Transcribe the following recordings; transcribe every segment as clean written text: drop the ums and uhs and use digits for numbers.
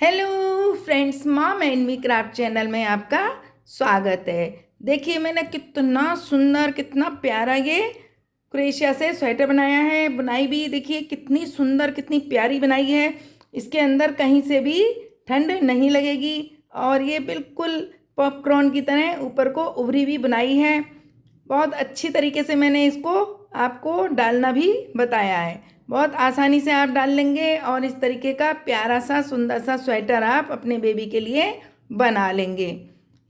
Hello friends, mom and me craft channel में आपका स्वागत है। देखिए मैंने कितना सुंदर कितना प्यारा ये क्रोशिया से स्वेटर बनाया है। बुनाई भी देखिए कितनी सुंदर कितनी प्यारी बनाई है। इसके अंदर कहीं से भी ठंड नहीं लगेगी और ये बिल्कुल पॉपकॉर्न की तरह ऊपर को उभरी भी बनाई है। बहुत अच्छी तरीके से मैंने इसको आपको डालना भी बताया है। बहुत आसानी से आप डाल लेंगे और इस तरीके का प्यारा सा सुंदर सा स्वेटर आप अपने बेबी के लिए बना लेंगे।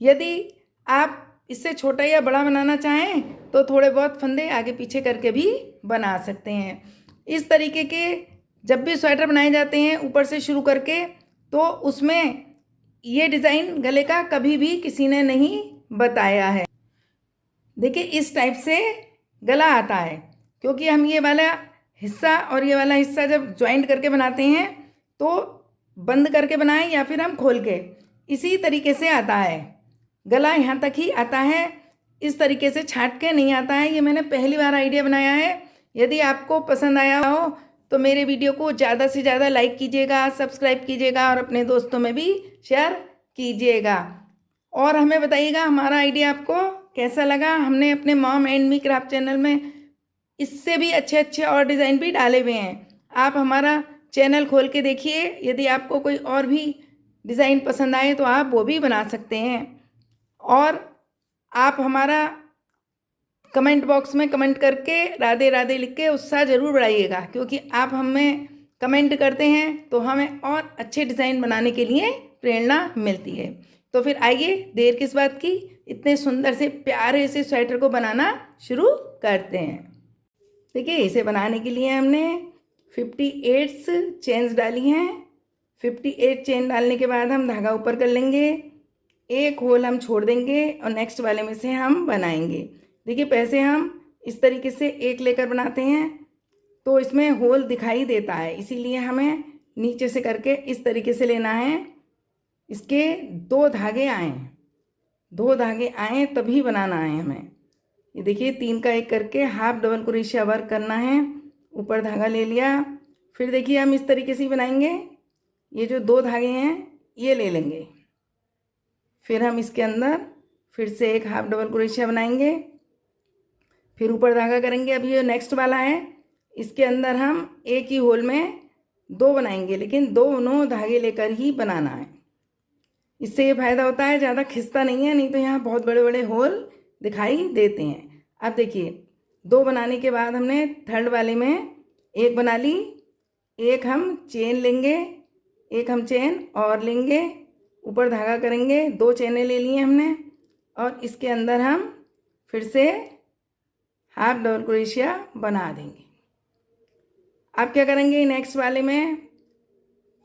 यदि आप इससे छोटा या बड़ा बनाना चाहें तो थोड़े बहुत फंदे आगे पीछे करके भी बना सकते हैं। इस तरीके के जब भी स्वेटर बनाए जाते हैं ऊपर से शुरू करके, तो उसमें ये डिज़ाइन गले का कभी भी किसी ने नहीं बताया है। देखिए इस टाइप से गला आता है, क्योंकि हम ये वाला हिस्सा और ये वाला हिस्सा जब ज्वाइंट करके बनाते हैं तो बंद करके बनाएं या फिर हम खोल के, इसी तरीके से आता है। गला यहाँ तक ही आता है, इस तरीके से छाट के नहीं आता है। ये मैंने पहली बार आइडिया बनाया है। यदि आपको पसंद आया हो तो मेरे वीडियो को ज़्यादा से ज़्यादा लाइक कीजिएगा, सब्सक्राइब कीजिएगा और अपने दोस्तों में भी शेयर कीजिएगा। और हमें बताइएगा हमारा आइडिया आपको कैसा लगा। हमने अपने mom and me craft channel में इससे भी अच्छे अच्छे और डिज़ाइन भी डाले हुए हैं। आप हमारा चैनल खोल के देखिए, यदि आपको कोई और भी डिज़ाइन पसंद आए तो आप वो भी बना सकते हैं। और आप हमारा कमेंट बॉक्स में कमेंट करके राधे राधे लिख के उत्साह ज़रूर बढ़ाइएगा, क्योंकि आप हमें कमेंट करते हैं तो हमें और अच्छे डिज़ाइन बनाने के लिए प्रेरणा मिलती है। तो फिर आइए देर किस बात की, इतने सुंदर से प्यारे से स्वेटर को बनाना शुरू करते हैं। देखिए इसे बनाने के लिए हमने 58 चेन्स डाली हैं। 58 चेन डालने के बाद हम धागा ऊपर कर लेंगे, एक होल हम छोड़ देंगे और नेक्स्ट वाले में से हम बनाएंगे। देखिए पैसे हम इस तरीके से एक लेकर बनाते हैं तो इसमें होल दिखाई देता है, इसीलिए हमें नीचे से करके इस तरीके से लेना है। इसके दो धागे आए तभी बनाना है हमें। ये देखिए 3 का 1 करके हाफ डबल क्रोशिया वर्क करना है। ऊपर धागा ले लिया, फिर देखिए हम इस तरीके से ही बनाएंगे। ये जो 2 धागे हैं ये ले लेंगे, फिर हम इसके अंदर फिर से एक हाफ डबल क्रोशिया बनाएंगे, फिर ऊपर धागा करेंगे। अब ये नेक्स्ट वाला है, इसके अंदर हम एक ही होल में 2 बनाएंगे, लेकिन दोनों धागे लेकर ही बनाना है। इससे ये फ़ायदा होता है ज़्यादा खिंचता नहीं है, नहीं तो यहाँ बहुत बड़े बड़े होल दिखाई देते हैं। अब देखिए 2 बनाने के बाद हमने थर्ड वाले में एक बना ली, एक हम चेन लेंगे, एक हम चेन और लेंगे, ऊपर धागा करेंगे, 2 चेनें ले ली हमने और इसके अंदर हम फिर से हाफ डबल क्रोशिया बना देंगे। अब क्या करेंगे, नेक्स्ट वाले में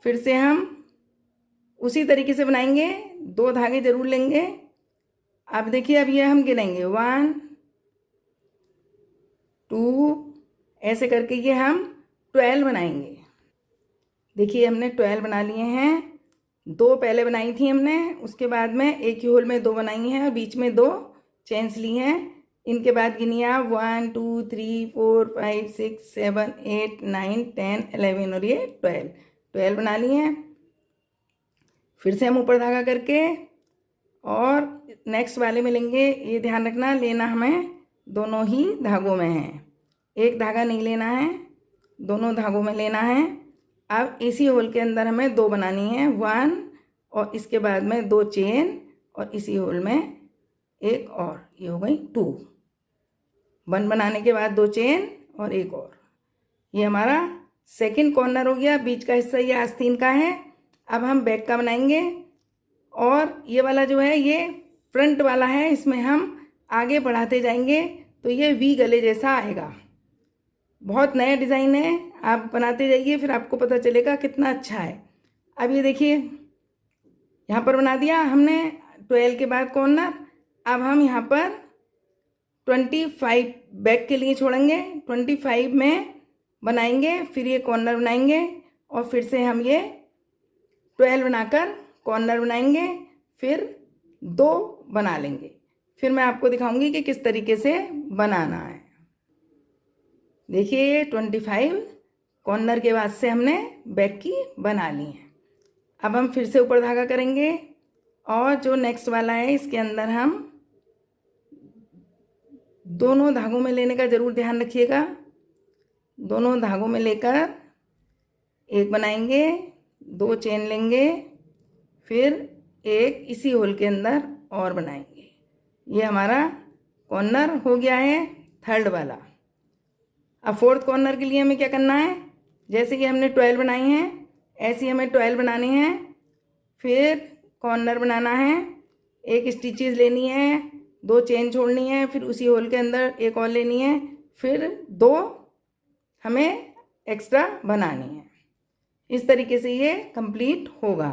फिर से हम उसी तरीके से बनाएंगे, 2 धागे जरूर लेंगे। अब देखिए अब ये हम गिनेंगे 1 2 ऐसे करके ये हम 12 बनाएंगे। देखिए हमने 12 बना लिए हैं। 2 पहले बनाई थी हमने, उसके बाद में एक ही होल में 2 बनाई हैं और बीच में 2 चेन्स ली हैं। इनके बाद गिनिए आप 1 2 3 4 5 6 7 8 9 10 11 और ये 12 बना लिए हैं। फिर से हम ऊपर धागा करके और नेक्स्ट वाले में लेंगे। ये ध्यान रखना, लेना हमें दोनों ही धागों में है, एक धागा नहीं लेना है, दोनों धागों में लेना है। अब इसी होल के अंदर हमें 2 बनानी है, 1 और इसके बाद में 2 चेन और इसी होल में एक और, ये हो गई 2। 1 बनाने के बाद 2 चेन और एक और, ये हमारा सेकंड कॉर्नर हो गया। बीच का हिस्सा ये आस्तीन का है। अब हम बैक का बनाएंगे और ये वाला जो है ये फ्रंट वाला है, इसमें हम आगे बढ़ाते जाएंगे तो ये वी गले जैसा आएगा। बहुत नया डिज़ाइन है, आप बनाते जाइए फिर आपको पता चलेगा कितना अच्छा है। अब ये देखिए यहाँ पर बना दिया हमने 12 के बाद कॉर्नर। अब हम यहाँ पर 25 बैक के लिए छोड़ेंगे, 25 में बनाएंगे, फिर ये कॉर्नर बनाएंगे और फिर से हम ये 12 बनाकर कॉर्नर बनाएंगे, फिर 2 बना लेंगे। फिर मैं आपको दिखाऊंगी कि किस तरीके से बनाना है। देखिए 25 कॉर्नर के बाद से हमने बैक की बना ली है। अब हम फिर से ऊपर धागा करेंगे और जो नेक्स्ट वाला है इसके अंदर हम दोनों धागों में लेने का ज़रूर ध्यान रखिएगा। दोनों धागों में लेकर एक बनाएंगे, 2 चेन लेंगे, फिर एक इसी होल के अंदर और बनाएंगे। ये हमारा कॉर्नर हो गया है थर्ड वाला। अब फोर्थ कॉर्नर के लिए हमें क्या करना है, जैसे कि हमने 12 बनाई हैं ऐसे ही हमें 12 बनानी है। फिर कॉर्नर बनाना है, एक स्टिचेस लेनी है, 2 चेन छोड़नी है, फिर उसी होल के अंदर एक और लेनी है, फिर 2 हमें एक्स्ट्रा बनानी है। इस तरीके से ये कंप्लीट होगा।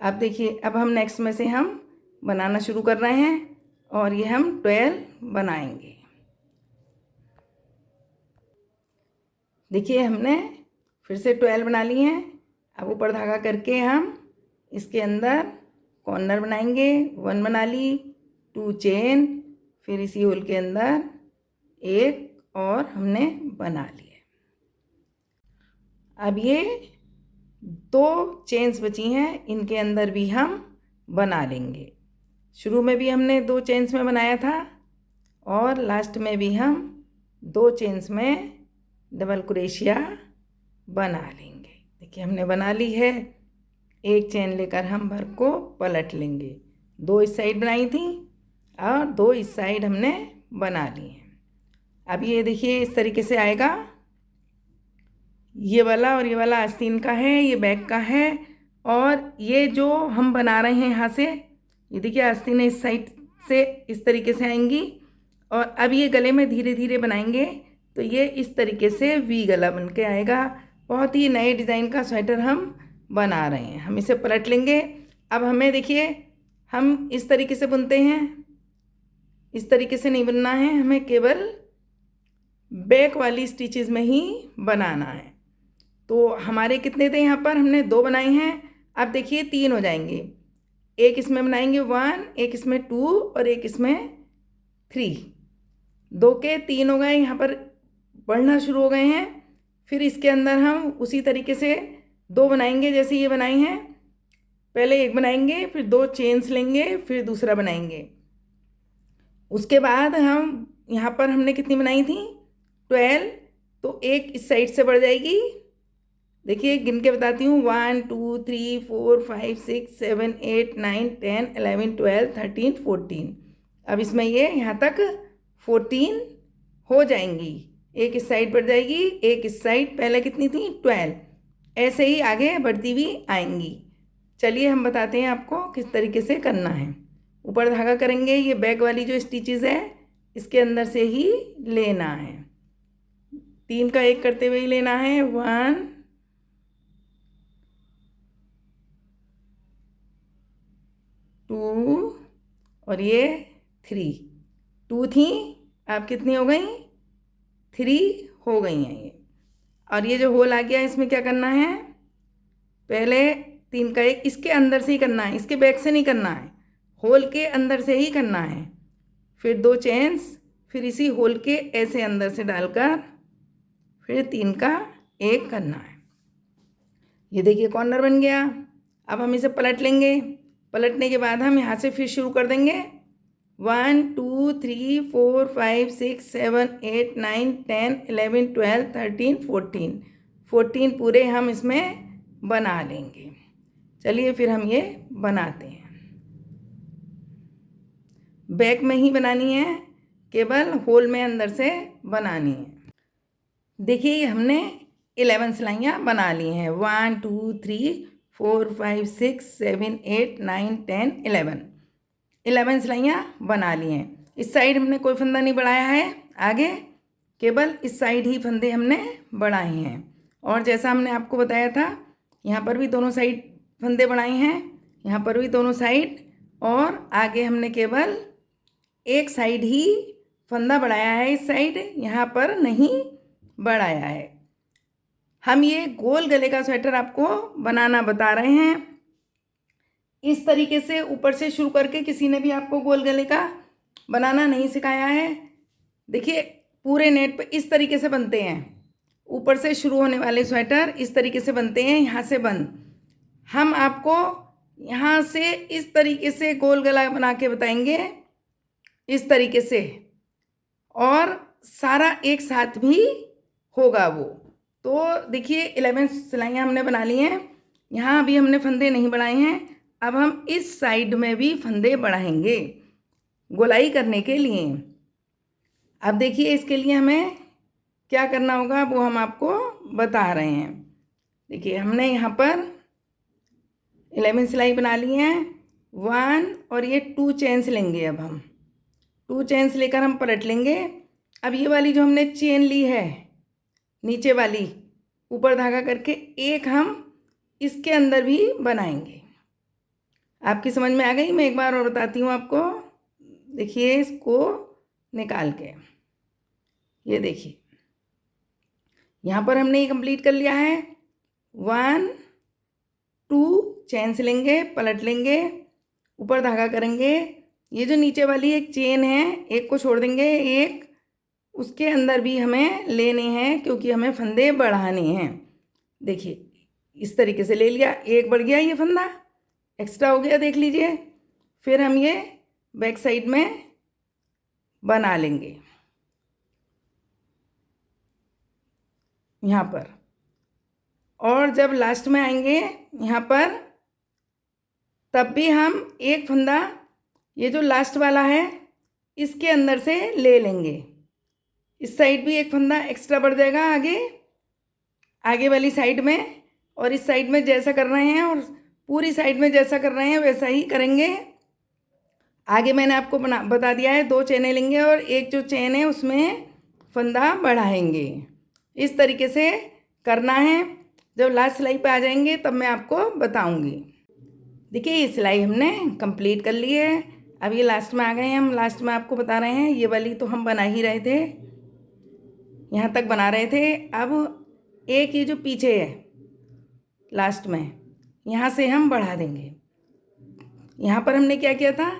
अब देखिए, अब हम नेक्स्ट में से हम बनाना शुरू कर रहे हैं और ये हम 12 बनाएंगे। देखिए हमने फिर से 12 बना ली हैं। अब ऊपर धागा करके हम इसके अंदर कॉर्नर बनाएंगे, 1 बना ली, 2 चेन, फिर इसी होल के अंदर एक और हमने बना लिया। अब ये 2 चेन्स बची हैं, इनके अंदर भी हम बना लेंगे। शुरू में भी हमने 2 चेन्स में बनाया था और लास्ट में भी हम 2 चेन्स में डबल क्रोशिया बना लेंगे। देखिए हमने बना ली है। एक चेन लेकर हम भर को पलट लेंगे। 2 इस साइड बनाई थी और 2 इस साइड हमने बना ली हैं। अब ये देखिए इस तरीके से आएगा। ये वाला और ये वाला आस्तीन का है, ये बैक का है, और ये जो हम बना रहे हैं यहाँ से, ये देखिए आस्तीन इस साइड से इस तरीके से आएंगी और अब ये गले में धीरे धीरे बनाएंगे तो ये इस तरीके से वी गला बन के आएगा। बहुत ही नए डिज़ाइन का स्वेटर हम बना रहे हैं। हम इसे पलट लेंगे। अब हमें देखिए हम इस तरीके से बुनते हैं, इस तरीके से नहीं बनना है, हमें केवल बैक वाली स्टिचेस में ही बनाना है। तो हमारे कितने थे यहाँ पर, हमने 2 बनाए हैं। अब देखिए 3 हो जाएंगे। एक इसमें बनाएंगे 1, एक इसमें 2 और एक इसमें 3। 2 के 3 हो गए, यहाँ पर बढ़ना शुरू हो गए हैं। फिर इसके अंदर हम उसी तरीके से 2 बनाएंगे जैसे ये बनाए हैं। पहले एक बनाएंगे, फिर 2 चेन्स लेंगे, फिर दूसरा बनाएंगे। उसके बाद हम यहाँ पर हमने कितनी बनाई थी, 12, तो एक इस साइड से बढ़ जाएगी। देखिए गिन के बताती हूँ, 1 2 3 4 5 6 7 8 9 10 11 12 13 14। अब इसमें ये यहाँ तक 14 हो जाएंगी। एक इस साइड बढ़ जाएगी, एक इस साइड, पहले कितनी थी 12, ऐसे ही आगे बढ़ती हुई आएंगी। चलिए हम बताते हैं आपको किस तरीके से करना है। ऊपर धागा करेंगे, ये बैक वाली जो स्टिचेस है इसके अंदर से ही लेना है। 3 का 1 करते हुए ही लेना है। 1 2 और ये 3। 2 थी, अब कितनी हो गई, 3 हो गई हैं ये। और ये जो होल आ गया इसमें क्या करना है, पहले 3 का 1 इसके अंदर से ही करना है, इसके बैक से नहीं करना है, होल के अंदर से ही करना है। फिर 2 चेन्स, फिर इसी होल के ऐसे अंदर से डालकर फिर 3 का 1 करना है। ये देखिए कॉर्नर बन गया। अब हम इसे पलट लेंगे। पलटने के बाद हम यहाँ से फिर शुरू कर देंगे। 1 2 3 4 5 6 7 8 9 10 11 12 13 14। 14 पूरे हम इसमें बना लेंगे। चलिए फिर हम ये बनाते हैं। बैक में ही बनानी है, केवल होल में अंदर से बनानी है। देखिए ये हमने 11 सिलाइयाँ बना ली हैं। 1 2 3 4 5 6 7 8 9 10 11 सिलाइयाँ बना ली हैं। इस साइड हमने कोई फंदा नहीं बढ़ाया है, आगे केवल इस साइड ही फंदे हमने बढ़ाए हैं। और जैसा हमने आपको बताया था, यहाँ पर भी दोनों साइड फंदे बढ़ाए हैं, यहाँ पर भी दोनों साइड, और आगे हमने केवल एक साइड ही फंदा बढ़ाया है, इस साइड यहाँ पर नहीं बढ़ाया है। हम ये गोल गले का स्वेटर आपको बनाना बता रहे हैं। इस तरीके से ऊपर से शुरू करके किसी ने भी आपको गोल गले का बनाना नहीं सिखाया है। देखिए पूरे नेट पे इस तरीके से बनते हैं। ऊपर से शुरू होने वाले स्वेटर इस तरीके से बनते हैं, यहाँ से बंद, हम आपको यहाँ से इस तरीके से गोल गला बना के बताएंगे, इस तरीके से, और सारा एक साथ भी होगा वो। तो देखिए 11 सिलाइयाँ हमने बना ली हैं। यहाँ अभी हमने फंदे नहीं बढ़ाए हैं। अब हम इस साइड में भी फंदे बढ़ाएंगे गोलाई करने के लिए। अब देखिए इसके लिए हमें क्या करना होगा वो हम आपको बता रहे हैं। देखिए हमने यहाँ पर 11 सिलाई बना ली हैं, 1 और ये 2 चेन्स लेंगे। अब हम 2 चेन्स लेकर हम पलट लेंगे। अब ये वाली जो हमने चेन ली है नीचे वाली, ऊपर धागा करके एक हम इसके अंदर भी बनाएंगे। आपकी समझ में आ गई? मैं एक बार और बताती हूँ आपको। देखिए इसको निकाल के, ये देखिए यहाँ पर हमने ये कंप्लीट कर लिया है। 1 2 चेन्स लेंगे, पलट लेंगे, ऊपर धागा करेंगे। ये जो नीचे वाली एक चेन है, एक को छोड़ देंगे, एक उसके अंदर भी हमें लेने हैं क्योंकि हमें फंदे बढ़ाने हैं। देखिए इस तरीके से ले लिया, एक बढ़ गया, ये फंदा एक्स्ट्रा हो गया, देख लीजिए। फिर हम ये बैक साइड में बना लेंगे यहाँ पर, और जब लास्ट में आएंगे यहाँ पर तब भी हम एक फंदा ये जो लास्ट वाला है इसके अंदर से ले लेंगे। इस साइड भी एक फंदा एक्स्ट्रा बढ़ जाएगा आगे, आगे वाली साइड में, और इस साइड में जैसा कर रहे हैं और पूरी साइड में जैसा कर रहे हैं वैसा ही करेंगे। आगे मैंने आपको बता दिया है, 2 चेनें लेंगे और एक जो चेन है उसमें फंदा बढ़ाएंगे। इस तरीके से करना है। जब लास्ट सिलाई पे आ जाएंगे तब मैं आपको बताऊंगी। देखिए ये सिलाई हमने कंप्लीट कर ली है। अब ये लास्ट में आ गए हैं, हम लास्ट में आपको बता रहे हैं। ये वाली तो हम बना ही रहे थे, यहाँ तक बना रहे थे। अब एक ये जो पीछे है लास्ट में, यहाँ से हम बढ़ा देंगे। यहाँ पर हमने क्या किया था,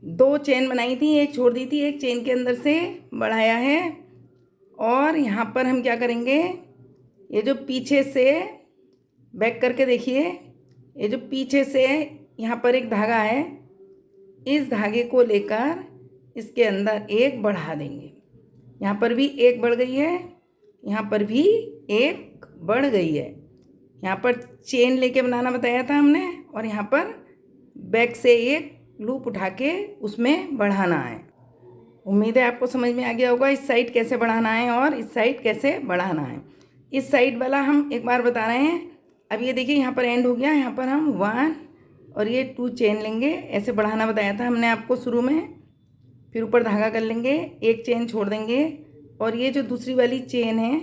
2 चेन बनाई थी, एक छोड़ दी थी, एक चेन के अंदर से बढ़ाया है। और यहाँ पर हम क्या करेंगे, ये जो पीछे से बैक करके देखिए, ये जो पीछे से यहाँ पर एक धागा है, इस धागे को लेकर इसके अंदर एक बढ़ा देंगे। यहाँ पर भी एक बढ़ गई है, यहाँ पर भी एक बढ़ गई है। यहाँ पर चेन लेके बनाना बताया था हमने, और यहाँ पर बैक से एक लूप उठा के उसमें बढ़ाना है। उम्मीद है आपको समझ में आ गया होगा इस साइड कैसे बढ़ाना है और इस साइड कैसे बढ़ाना है। इस साइड वाला हम एक बार बता रहे हैं। अब ये देखिए यहाँ पर एंड हो गया, यहाँ पर हम 1 और ये 2 चेन लेंगे, ऐसे बढ़ाना बताया था हमने आपको शुरू में। फिर ऊपर धागा कर लेंगे, एक चेन छोड़ देंगे, और ये जो दूसरी वाली चेन है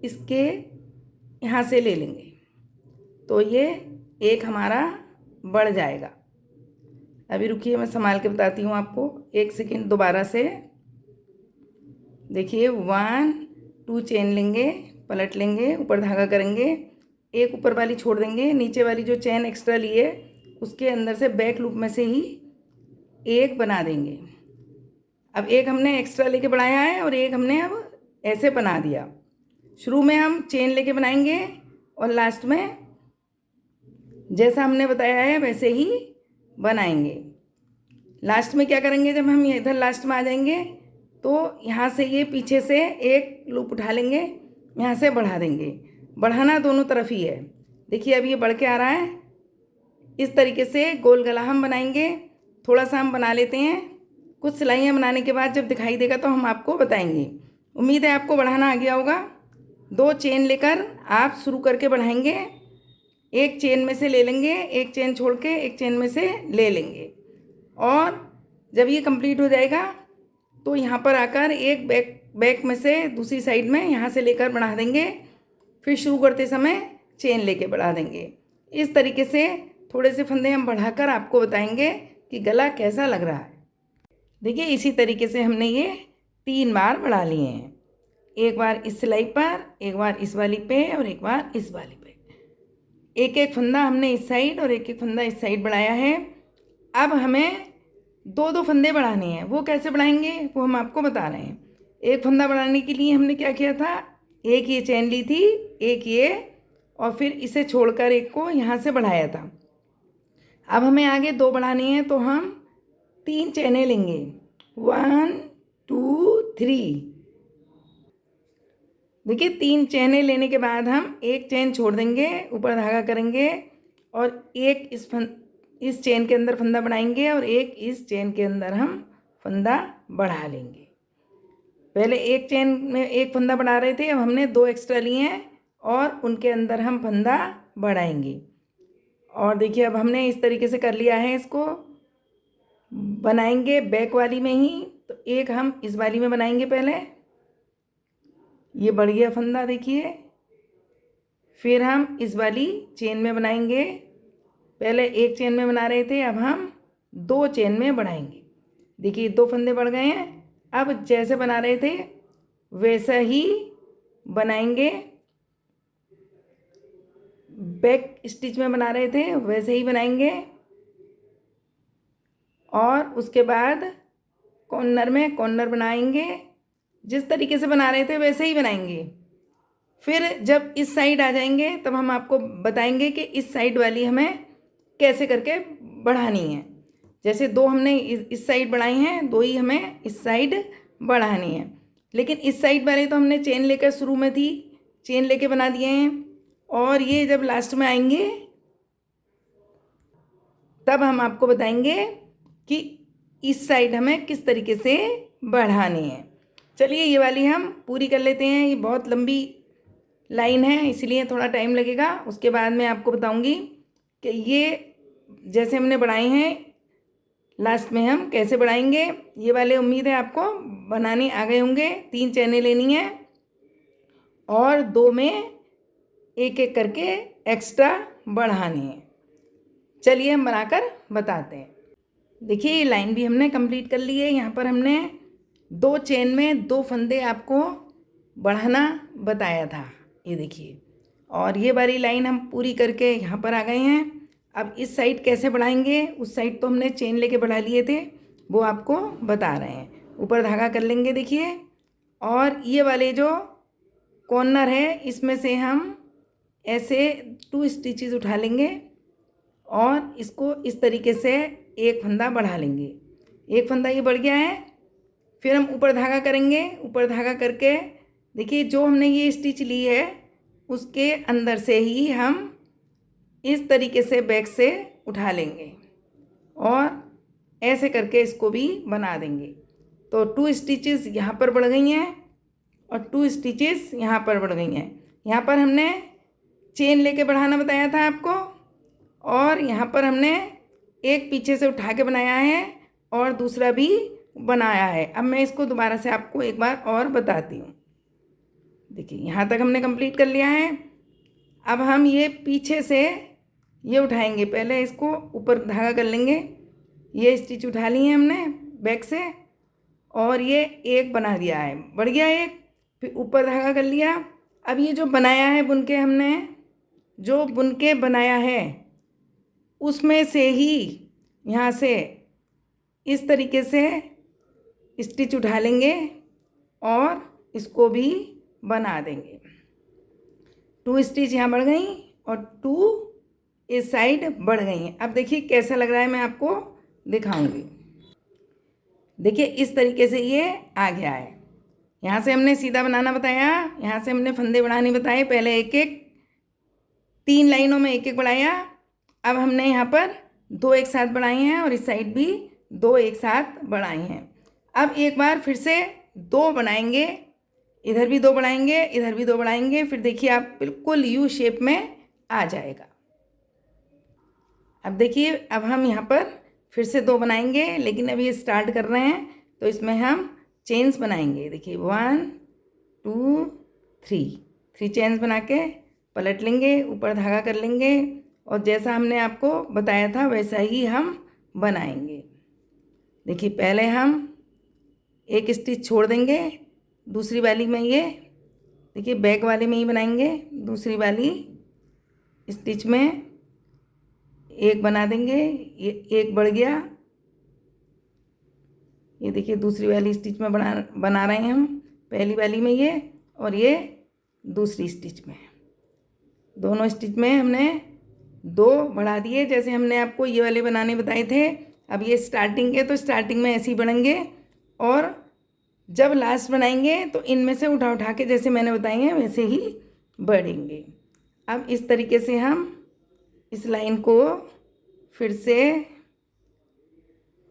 इसके यहाँ से ले लेंगे, तो ये एक हमारा बढ़ जाएगा। अभी रुकिए मैं संभाल के बताती हूँ आपको, 1 सेकेंड दोबारा से। देखिए 1 2 चेन लेंगे, पलट लेंगे, ऊपर धागा करेंगे, एक ऊपर वाली छोड़ देंगे, नीचे वाली जो चेन एक्स्ट्रा ली है उसके अंदर से बैक लूप में से ही एक बना देंगे। अब एक हमने एक्स्ट्रा लेके बनाया है और एक हमने अब ऐसे बना दिया। शुरू में हम चेन लेके बनाएंगे और लास्ट में जैसा हमने बताया है वैसे ही बनाएंगे। लास्ट में क्या करेंगे, जब हम इधर लास्ट में आ जाएंगे तो यहाँ से ये पीछे से एक लूप उठा लेंगे, यहाँ से बढ़ा देंगे। बढ़ाना दोनों तरफ ही है। देखिए अब ये बढ़ के आ रहा है। इस तरीके से गोल गला हम बनाएंगे। थोड़ा सा हम बना लेते हैं, कुछ सिलाइयाँ बनाने के बाद जब दिखाई देगा तो हम आपको बताएंगे। उम्मीद है आपको बढ़ाना आ गया होगा। 2 चेन लेकर आप शुरू करके बढ़ाएंगे, एक चेन में से ले लेंगे, एक चेन छोड़ के एक चेन में से ले लेंगे, और जब ये कंप्लीट हो जाएगा तो यहाँ पर आकर एक बैक में से दूसरी साइड में यहाँ से लेकर बढ़ा देंगे। फिर शुरू करते समय चेन लेके बढ़ा देंगे। इस तरीके से थोड़े से फंदे हम बढ़ाकर आपको बताएंगे कि गला कैसा लग रहा है। देखिए इसी तरीके से हमने ये 3 बार बढ़ा लिए हैं, एक बार इस सिलाई पर, एक बार इस वाली पे और एक बार इस वाली पे। एक एक फंदा हमने इस साइड और एक एक फंदा इस साइड बढ़ाया है। अब हमें 2-2 फंदे बढ़ाने हैं। वो कैसे बढ़ाएंगे वो हम आपको बता रहे हैं। एक फंदा बढ़ाने के लिए हमने क्या किया था, एक ये चेन ली थी, एक ये और फिर इसे छोड़कर एक को यहाँ से बढ़ाया था। अब हमें आगे 2 बढ़ानी है, तो हम 3 चैनें लेंगे, 1 2 3। देखिए 3 चैनें लेने के बाद हम एक चैन छोड़ देंगे, ऊपर धागा करेंगे और एक इस चैन के अंदर फंदा बढ़ाएंगे और एक इस चैन के अंदर हम फंदा बढ़ा लेंगे। पहले एक चैन में एक फंदा बढ़ा रहे थे, अब हमने 2 एक्स्ट्रा लिए हैं और उनके अंदर हम फंदा बढ़ाएंगे। और देखिए अब हमने इस तरीके से कर लिया है। इसको बनाएंगे बैक वाली में ही, तो एक हम इस वाली में बनाएंगे पहले, ये बढ़ गया फंदा देखिए। फिर हम इस वाली चेन में बनाएंगे, पहले एक चेन में बना रहे थे, अब हम 2 चेन में बढ़ाएंगे। देखिए 2 फंदे बढ़ गए हैं। अब जैसे बना रहे थे वैसा ही बनाएंगे, बैक स्टिच में बना रहे थे वैसे ही बनाएंगे। और उसके बाद कॉर्नर में कॉर्नर बनाएंगे, जिस तरीके से बना रहे थे वैसे ही बनाएंगे। फिर जब इस साइड आ जाएंगे तब हम आपको बताएंगे कि इस साइड वाली हमें कैसे करके बढ़ानी है। जैसे 2 हमने इस साइड बढ़ाई हैं, 2 ही हमें इस साइड बढ़ानी है। लेकिन इस साइड वाले तो हमने चेन लेकर शुरू में थी, चेन लेके बना दिए हैं। और ये जब लास्ट में आएंगे तब हम आपको बताएंगे कि इस साइड हमें किस तरीके से बढ़ानी है। चलिए ये वाली हम पूरी कर लेते हैं। ये बहुत लंबी लाइन है इसलिए थोड़ा टाइम लगेगा, उसके बाद मैं आपको बताऊंगी कि ये जैसे हमने बढ़ाए हैं लास्ट में हम कैसे बढ़ाएंगे। ये वाले उम्मीद है आपको बनाने आ गए होंगे। 3 चैनें लेनी है और 2 में एक एक करके एक्स्ट्रा बढ़ानी है। चलिए हम बनाकर बताते हैं। देखिए ये लाइन भी हमने कंप्लीट कर ली है। यहाँ पर हमने 2 चेन में 2 फंदे आपको बढ़ाना बताया था, ये देखिए। और ये वाली लाइन हम पूरी करके यहाँ पर आ गए हैं। अब इस साइड कैसे बढ़ाएंगे, उस साइड तो हमने चेन लेके बढ़ा लिए थे, वो आपको बता रहे हैं। ऊपर धागा कर लेंगे देखिए, और ये वाले जो कॉर्नर है इसमें से हम ऐसे 2 स्टिचेस उठा लेंगे और इसको इस तरीके से एक फंदा बढ़ा लेंगे। एक फंदा ये बढ़ गया है। फिर हम ऊपर धागा करेंगे, ऊपर धागा करके देखिए जो हमने ये स्टिच ली है उसके अंदर से ही हम इस तरीके से बैक से उठा लेंगे और ऐसे करके इसको भी बना देंगे। तो 2 स्टिचेस यहाँ पर बढ़ गई हैं और 2 स्टिचेस यहाँ पर बढ़ गई हैं। यहाँ पर हमने चेन लेके बढ़ाना बताया था आपको, और यहाँ पर हमने एक पीछे से उठा के बनाया है और दूसरा भी बनाया है। अब मैं इसको दोबारा से आपको एक बार और बताती हूँ। देखिए यहाँ तक हमने कंप्लीट कर लिया है। अब हम ये पीछे से ये उठाएंगे, पहले इसको ऊपर धागा कर लेंगे। ये स्टिच उठा ली है हमने बैक से और ये एक बना दिया है, बढ़ गया एक। फिर ऊपर धागा कर लिया। अब ये जो बनाया है बुन के, हमने जो बुन के बनाया है उसमें से ही यहाँ से इस तरीके से स्टिच उठा लेंगे और इसको भी बना देंगे। 2 स्टिच यहाँ बढ़ गई और 2 इस साइड बढ़ गई हैं। अब देखिए कैसा लग रहा है, मैं आपको दिखाऊंगी। देखिए इस तरीके से ये आ गया है। यहाँ से हमने सीधा बनाना बताया, यहाँ से हमने फंदे बढ़ाने बताए। पहले एक एक 3 लाइनों में एक एक बढ़ाया। अब हमने यहाँ पर 2 एक साथ बढ़ाए हैं और इस साइड भी 2 एक साथ बढ़ाए हैं। अब एक बार फिर से 2 बनाएंगे, इधर भी 2 बढ़ाएंगे, इधर भी 2 बढ़ाएंगे। फिर देखिए आप बिल्कुल यू शेप में आ जाएगा। अब देखिए अब हम यहाँ पर फिर से 2 बनाएंगे, लेकिन अभी ये स्टार्ट कर रहे हैं तो इसमें हम चेन्स बनाएंगे। देखिए 1 2 3 चेन्स बना के पलट लेंगे, ऊपर धागा कर लेंगे और जैसा हमने आपको बताया था वैसा ही हम बनाएंगे। देखिए पहले हम एक स्टिच छोड़ देंगे, दूसरी वाली में ये देखिए बैक वाले में ही बनाएंगे। दूसरी वाली स्टिच में एक बना देंगे, ये एक बढ़ गया। ये देखिए दूसरी वाली स्टिच में बना रहे हैं हम, पहली वाली में ये और ये दूसरी स्टिच में। दोनों स्टिच में हमने 2 बढ़ा दिए, जैसे हमने आपको ये वाले बनाने बताए थे। अब ये स्टार्टिंग है तो स्टार्टिंग में ऐसे ही बढ़ेंगे, और जब लास्ट बनाएंगे तो इनमें से उठा उठा के जैसे मैंने बताई हैं वैसे ही बढ़ेंगे। अब इस तरीके से हम इस लाइन को फिर से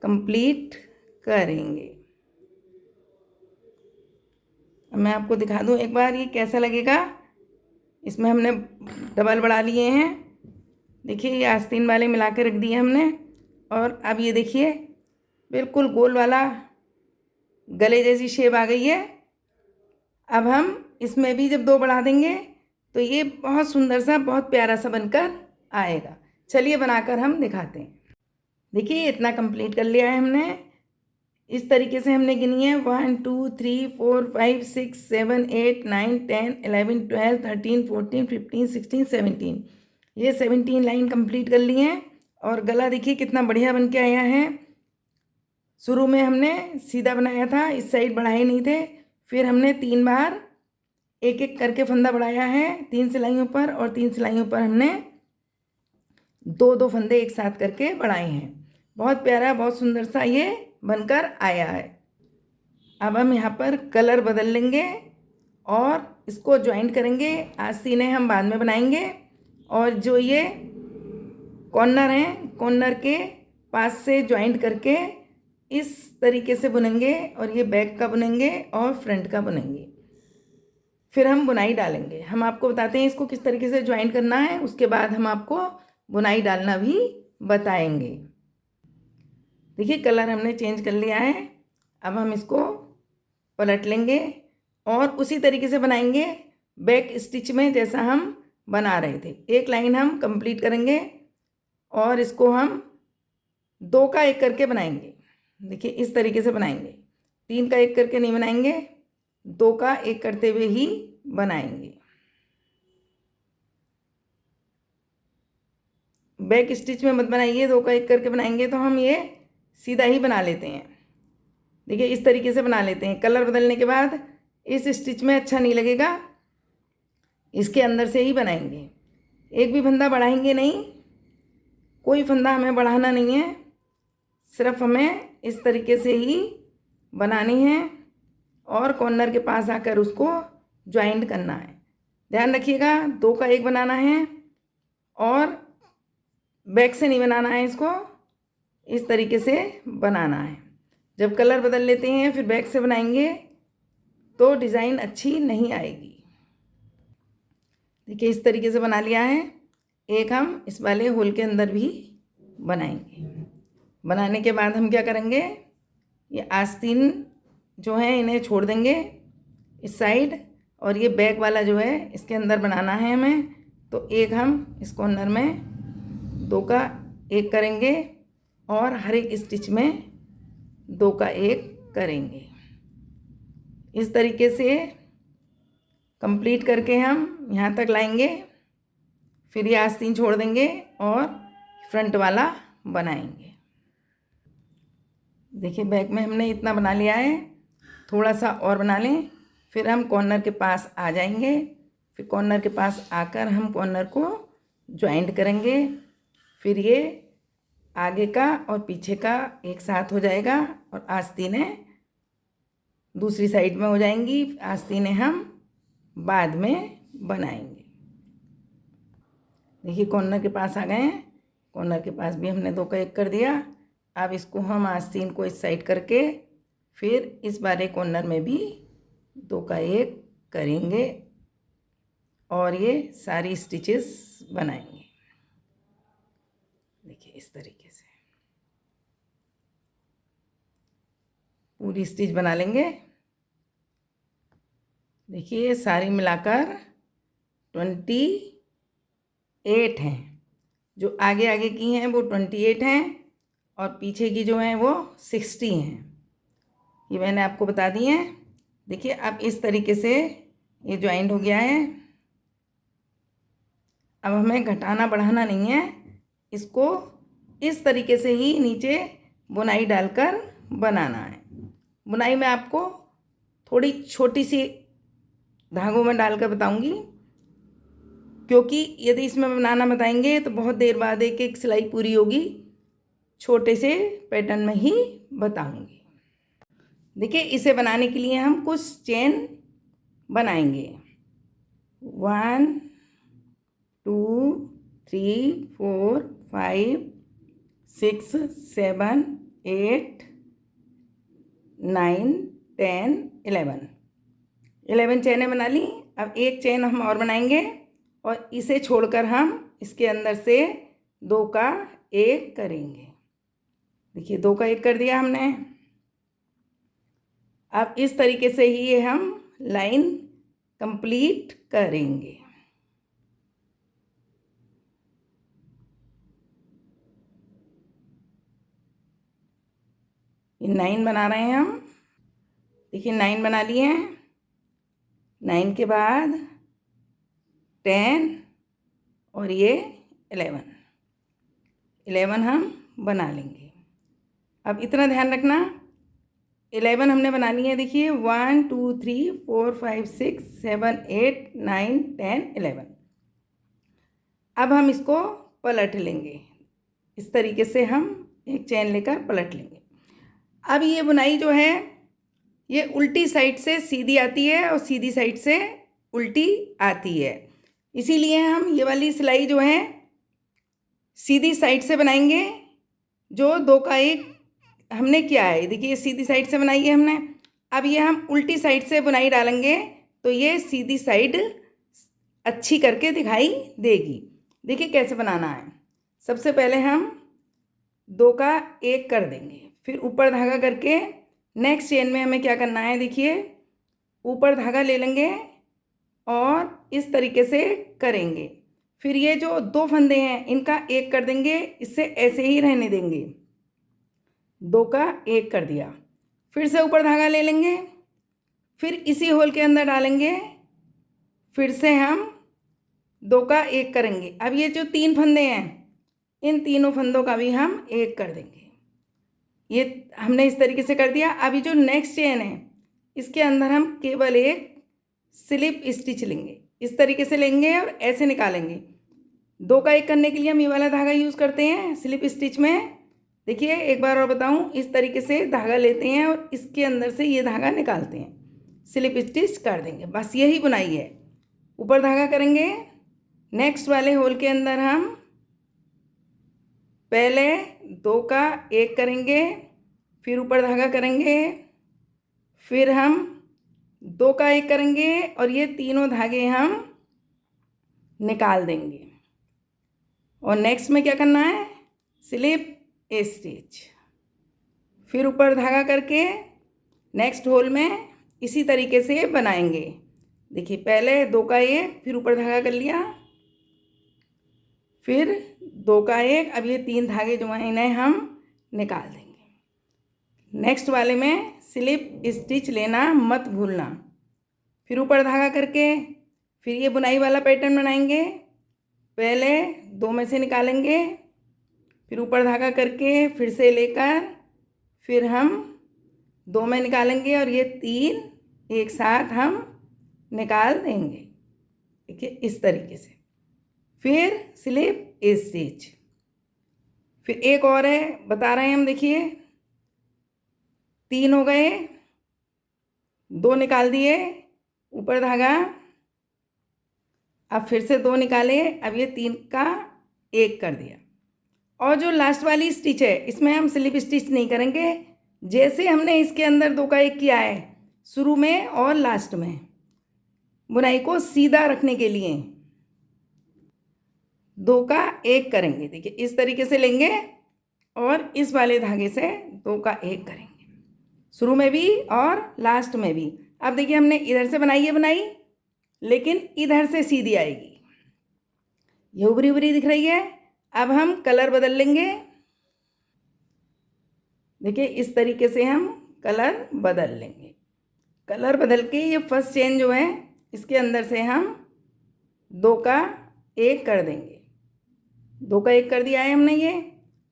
कंप्लीट करेंगे। अब मैं आपको दिखा दूं एक बार ये कैसा लगेगा। इसमें हमने डबल बढ़ा लिए हैं, देखिए ये आस्तीन वाले मिला के रख दिए हमने। और अब ये देखिए बिल्कुल गोल वाला गले जैसी शेप आ गई है। अब हम इसमें भी जब 2 बढ़ा देंगे तो ये बहुत सुंदर सा, बहुत प्यारा सा बनकर आएगा। चलिए बनाकर हम दिखाते हैं। देखिए इतना कंप्लीट कर लिया है हमने। इस तरीके से हमने गिनी है 1 2 3 4 5 6 7 8 9 10 11 12 13 14 15 16 17, ये 17 लाइन कंप्लीट कर ली हैं। और गला देखिए कितना बढ़िया बन के आया है। शुरू में हमने सीधा बनाया था, इस साइड बढ़ाए नहीं थे, फिर हमने 3 बार एक एक करके फंदा बढ़ाया है 3 सिलाइयों पर, और 3 सिलाइयों पर हमने 2-2 फंदे एक साथ करके बढ़ाए हैं। बहुत प्यारा, बहुत सुंदर सा ये बनकर आया है। अब हम यहाँ पर कलर बदल लेंगे और इसको ज्वाइंट करेंगे। आस्तीनें हम बाद में बनाएंगे, और जो ये कॉर्नर हैं, कॉर्नर के पास से ज्वाइंट करके इस तरीके से बुनेंगे, और ये बैक का बुनेंगे और फ्रंट का बुनेंगे। फिर हम बुनाई डालेंगे। हम आपको बताते हैं इसको किस तरीके से ज्वाइंट करना है, उसके बाद हम आपको बुनाई डालना भी बताएंगे। देखिए कलर हमने चेंज कर लिया है। अब हम इसको पलट लेंगे और उसी तरीके से बनाएंगे बैक स्टिच में जैसा हम बना रहे थे। एक लाइन हम कंप्लीट करेंगे और इसको हम 2 का 1 करके बनाएंगे। देखिए इस तरीके से बनाएंगे, 3 का 1 करके नहीं बनाएंगे, 2 का 1 करते हुए ही बनाएंगे। बैक स्टिच में मत बनाइए, 2 का 1 करके बनाएंगे तो हम ये सीधा ही बना लेते हैं। देखिए इस तरीके से बना लेते हैं। कलर बदलने के बाद इस स्टिच में अच्छा नहीं लगेगा, इसके अंदर से ही बनाएंगे। एक भी फंदा बढ़ाएंगे नहीं, कोई फंदा हमें बढ़ाना नहीं है, सिर्फ हमें इस तरीके से ही बनानी है और कॉर्नर के पास आकर उसको ज्वाइंट करना है। ध्यान रखिएगा 2 का 1 बनाना है और बैक से नहीं बनाना है, इसको इस तरीके से बनाना है। जब कलर बदल लेते हैं फिर बैक से बनाएंगे तो डिज़ाइन अच्छी नहीं आएगी। देखिए इस तरीके से बना लिया है। एक हम इस वाले होल के अंदर भी बनाएंगे। बनाने के बाद हम क्या करेंगे, ये आस्तीन जो है इन्हें छोड़ देंगे इस साइड, और ये बैक वाला जो है इसके अंदर बनाना है हमें। तो एक हम इस कॉर्नर में 2 का 1 करेंगे और हर एक स्टिच में 2 का 1 करेंगे। इस तरीके से कंप्लीट करके हम यहाँ तक लाएंगे, फिर ये आस्तीन छोड़ देंगे और फ्रंट वाला बनाएंगे। देखिए बैक में हमने इतना बना लिया है, थोड़ा सा और बना लें, फिर हम कॉर्नर के पास आ जाएंगे। फिर कॉर्नर के पास आकर हम कॉर्नर को ज्वाइंट करेंगे। फिर ये आगे का और पीछे का एक साथ हो जाएगा और आस्तीनें दूसरी साइड में हो जाएंगी। आस्तीनें हम बाद में बनाएंगे। देखिए कॉर्नर के पास आ गए हैं, कॉर्नर के पास भी हमने 2 का 1 कर दिया। अब इसको हम आस्तीन को इस साइड करके फिर इस वाले कॉर्नर में भी 2 का 1 करेंगे और ये सारी स्टिचेस बनाएंगे। देखिए इस तरीके से पूरी स्टिच बना लेंगे। देखिए सारी मिलाकर 28 हैं। जो आगे आगे की हैं वो 28 हैं और पीछे की जो हैं वो 60 हैं। ये मैंने आपको बता दी हैं। देखिए अब इस तरीके से ये ज्वाइंट हो गया है। अब हमें घटाना बढ़ाना नहीं है, इसको इस तरीके से ही नीचे बुनाई डालकर बनाना है। बुनाई में आपको थोड़ी छोटी सी धागों में डालकर बताऊंगी। क्योंकि यदि इसमें बनाना बताएंगे तो बहुत देर बाद एक एक सिलाई पूरी होगी। छोटे से पैटर्न में ही बताऊंगी। देखिए इसे बनाने के लिए हम कुछ चेन बनाएंगे। 1 2 3 4 5 6 7 8 9 10 11 चेनें बना ली। अब एक चेन हम और बनाएंगे और इसे छोड़कर हम इसके अंदर से 2 का 1 करेंगे। देखिए 2 का 1 कर दिया हमने। अब इस तरीके से ही ये हम लाइन कंप्लीट करेंगे। ये 9 बना रहे हैं हम। देखिए 9 बना लिए हैं। 9 के बाद 10 और ये 11 हम बना लेंगे। अब इतना ध्यान रखना, 11 हमने बना ली है। देखिए 1 2 3 4 5 6 7 8 9 10 11। अब हम इसको पलट लेंगे। इस तरीके से हम एक चेन लेकर पलट लेंगे। अब ये बुनाई जो है ये उल्टी साइड से सीधी आती है और सीधी साइड से उल्टी आती है। इसीलिए हम ये वाली सिलाई जो है सीधी साइड से बनाएंगे। जो 2 का 1 हमने किया है, देखिए ये सीधी साइड से बनाई है हमने। अब ये हम उल्टी साइड से बुनाई डालेंगे तो ये सीधी साइड अच्छी करके दिखाई देगी। देखिए कैसे बनाना है। सबसे पहले हम 2 का 1 कर देंगे, फिर ऊपर धागा करके नेक्स्ट चेन में हमें क्या करना है। देखिए ऊपर धागा ले लेंगे और इस तरीके से करेंगे। फिर ये जो 2 फंदे हैं इनका 1 कर देंगे, इससे ऐसे ही रहने देंगे। 2 का 1 कर दिया, फिर से ऊपर धागा ले लेंगे, फिर इसी होल के अंदर डालेंगे, फिर से हम 2 का 1 करेंगे। अब ये जो 3 फंदे हैं इन तीनों फंदों का भी हम 1 कर देंगे। ये हमने इस तरीके से कर दिया। अभी जो नेक्स्ट चेन है इसके अंदर हम केवल एक स्लिप स्टिच लेंगे, इस तरीके से लेंगे और ऐसे निकालेंगे। 2 का 1 करने के लिए हम ये वाला धागा यूज़ करते हैं स्लिप स्टिच में। देखिए एक बार और बताऊं, इस तरीके से धागा लेते हैं और इसके अंदर से ये धागा निकालते हैं, स्लिप स्टिच कर देंगे। बस यही बुनाई है। ऊपर धागा करेंगे, नेक्स्ट वाले होल के अंदर हम पहले 2 का 1 करेंगे, फिर ऊपर धागा करेंगे, फिर हम 2 का 1 करेंगे और ये तीनों धागे हम निकाल देंगे। और नेक्स्ट में क्या करना है, स्लिप स्टिच, फिर ऊपर धागा करके नेक्स्ट होल में इसी तरीके से बनाएंगे। देखिए पहले 2 का 1, फिर ऊपर धागा कर लिया, फिर 2 का 1। अब ये 3 धागे जो हैं इन्हें हम निकाल देंगे। नेक्स्ट वाले में स्लिप स्टिच लेना मत भूलना। फिर ऊपर धागा करके फिर ये बुनाई वाला पैटर्न बनाएंगे। पहले 2 में से निकालेंगे, फिर ऊपर धागा करके फिर से लेकर फिर हम 2 में निकालेंगे और ये 3 एक साथ हम निकाल देंगे। देखिए इस तरीके से। फिर स्लिप स्टिच, फिर एक और है बता रहे हैं हम। देखिए 3 हो गए, 2 निकाल दिए, ऊपर धागा, अब फिर से 2 निकाले, अब ये 3 का 1 कर दिया। और जो लास्ट वाली स्टिच है इसमें हम स्लिप स्टिच नहीं करेंगे, जैसे हमने इसके अंदर 2 का 1 किया है शुरू में और लास्ट में, बुनाई को सीधा रखने के लिए 2 का 1 करेंगे। देखिए इस तरीके से लेंगे और इस वाले धागे से 2 का 1 करेंगे, शुरू में भी और लास्ट में भी। अब देखिए हमने इधर से बनाई है बनाई, लेकिन इधर से सीधी आएगी, ये उभरी उभरी दिख रही है। अब हम कलर बदल लेंगे। देखिए इस तरीके से हम कलर बदल लेंगे। कलर बदल के ये फर्स्ट चेन जो है इसके अंदर से हम 2 का 1 कर देंगे। 2 का 1 कर दिया है हमने ये।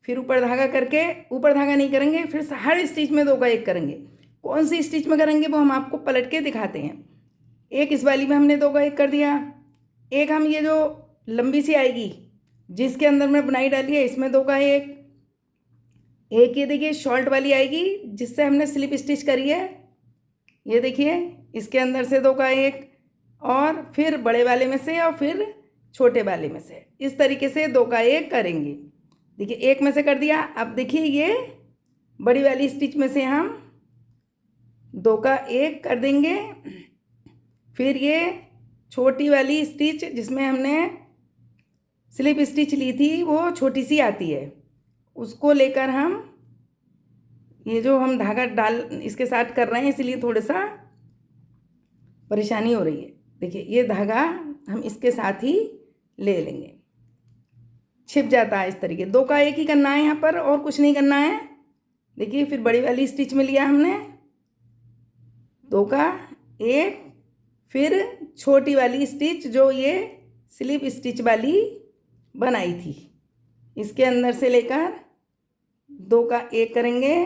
फिर ऊपर धागा करके, ऊपर धागा नहीं करेंगे, फिर हर स्टिच में 2 का 1 करेंगे। कौन सी स्टिच में करेंगे वो हम आपको पलट के दिखाते हैं। एक इस वाली में हमने 2 का 1 कर दिया, एक हम ये जो लंबी सी आएगी जिसके अंदर मैं बुनाई डाली है, इसमें 2 का 1। एक ये देखिए शॉर्ट वाली आएगी जिससे हमने स्लिप स्टिच करी है, ये देखिए इसके अंदर से 2 का 1, और फिर बड़े वाले में से और फिर छोटे वाले में से, इस तरीके से 2 का 1 करेंगे। देखिए एक में से कर दिया। अब देखिए ये बड़ी वाली स्टिच में से हम 2 का 1 कर देंगे। फिर ये छोटी वाली स्टिच जिसमें हमने स्लिप स्टिच ली थी वो छोटी सी आती है, उसको लेकर हम ये जो हम धागा डाल इसके साथ कर रहे हैं इसलिए थोड़ा सा परेशानी हो रही है। देखिए ये धागा हम इसके साथ ही ले लेंगे, छिप जाता है इस तरीके। 2 का 1 ही करना है यहाँ पर, और कुछ नहीं करना है। देखिए फिर बड़ी वाली स्टिच में लिया हमने 2 का 1, फिर छोटी वाली स्टिच जो ये स्लिप स्टिच वाली बनाई थी इसके अंदर से लेकर 2 का 1 करेंगे,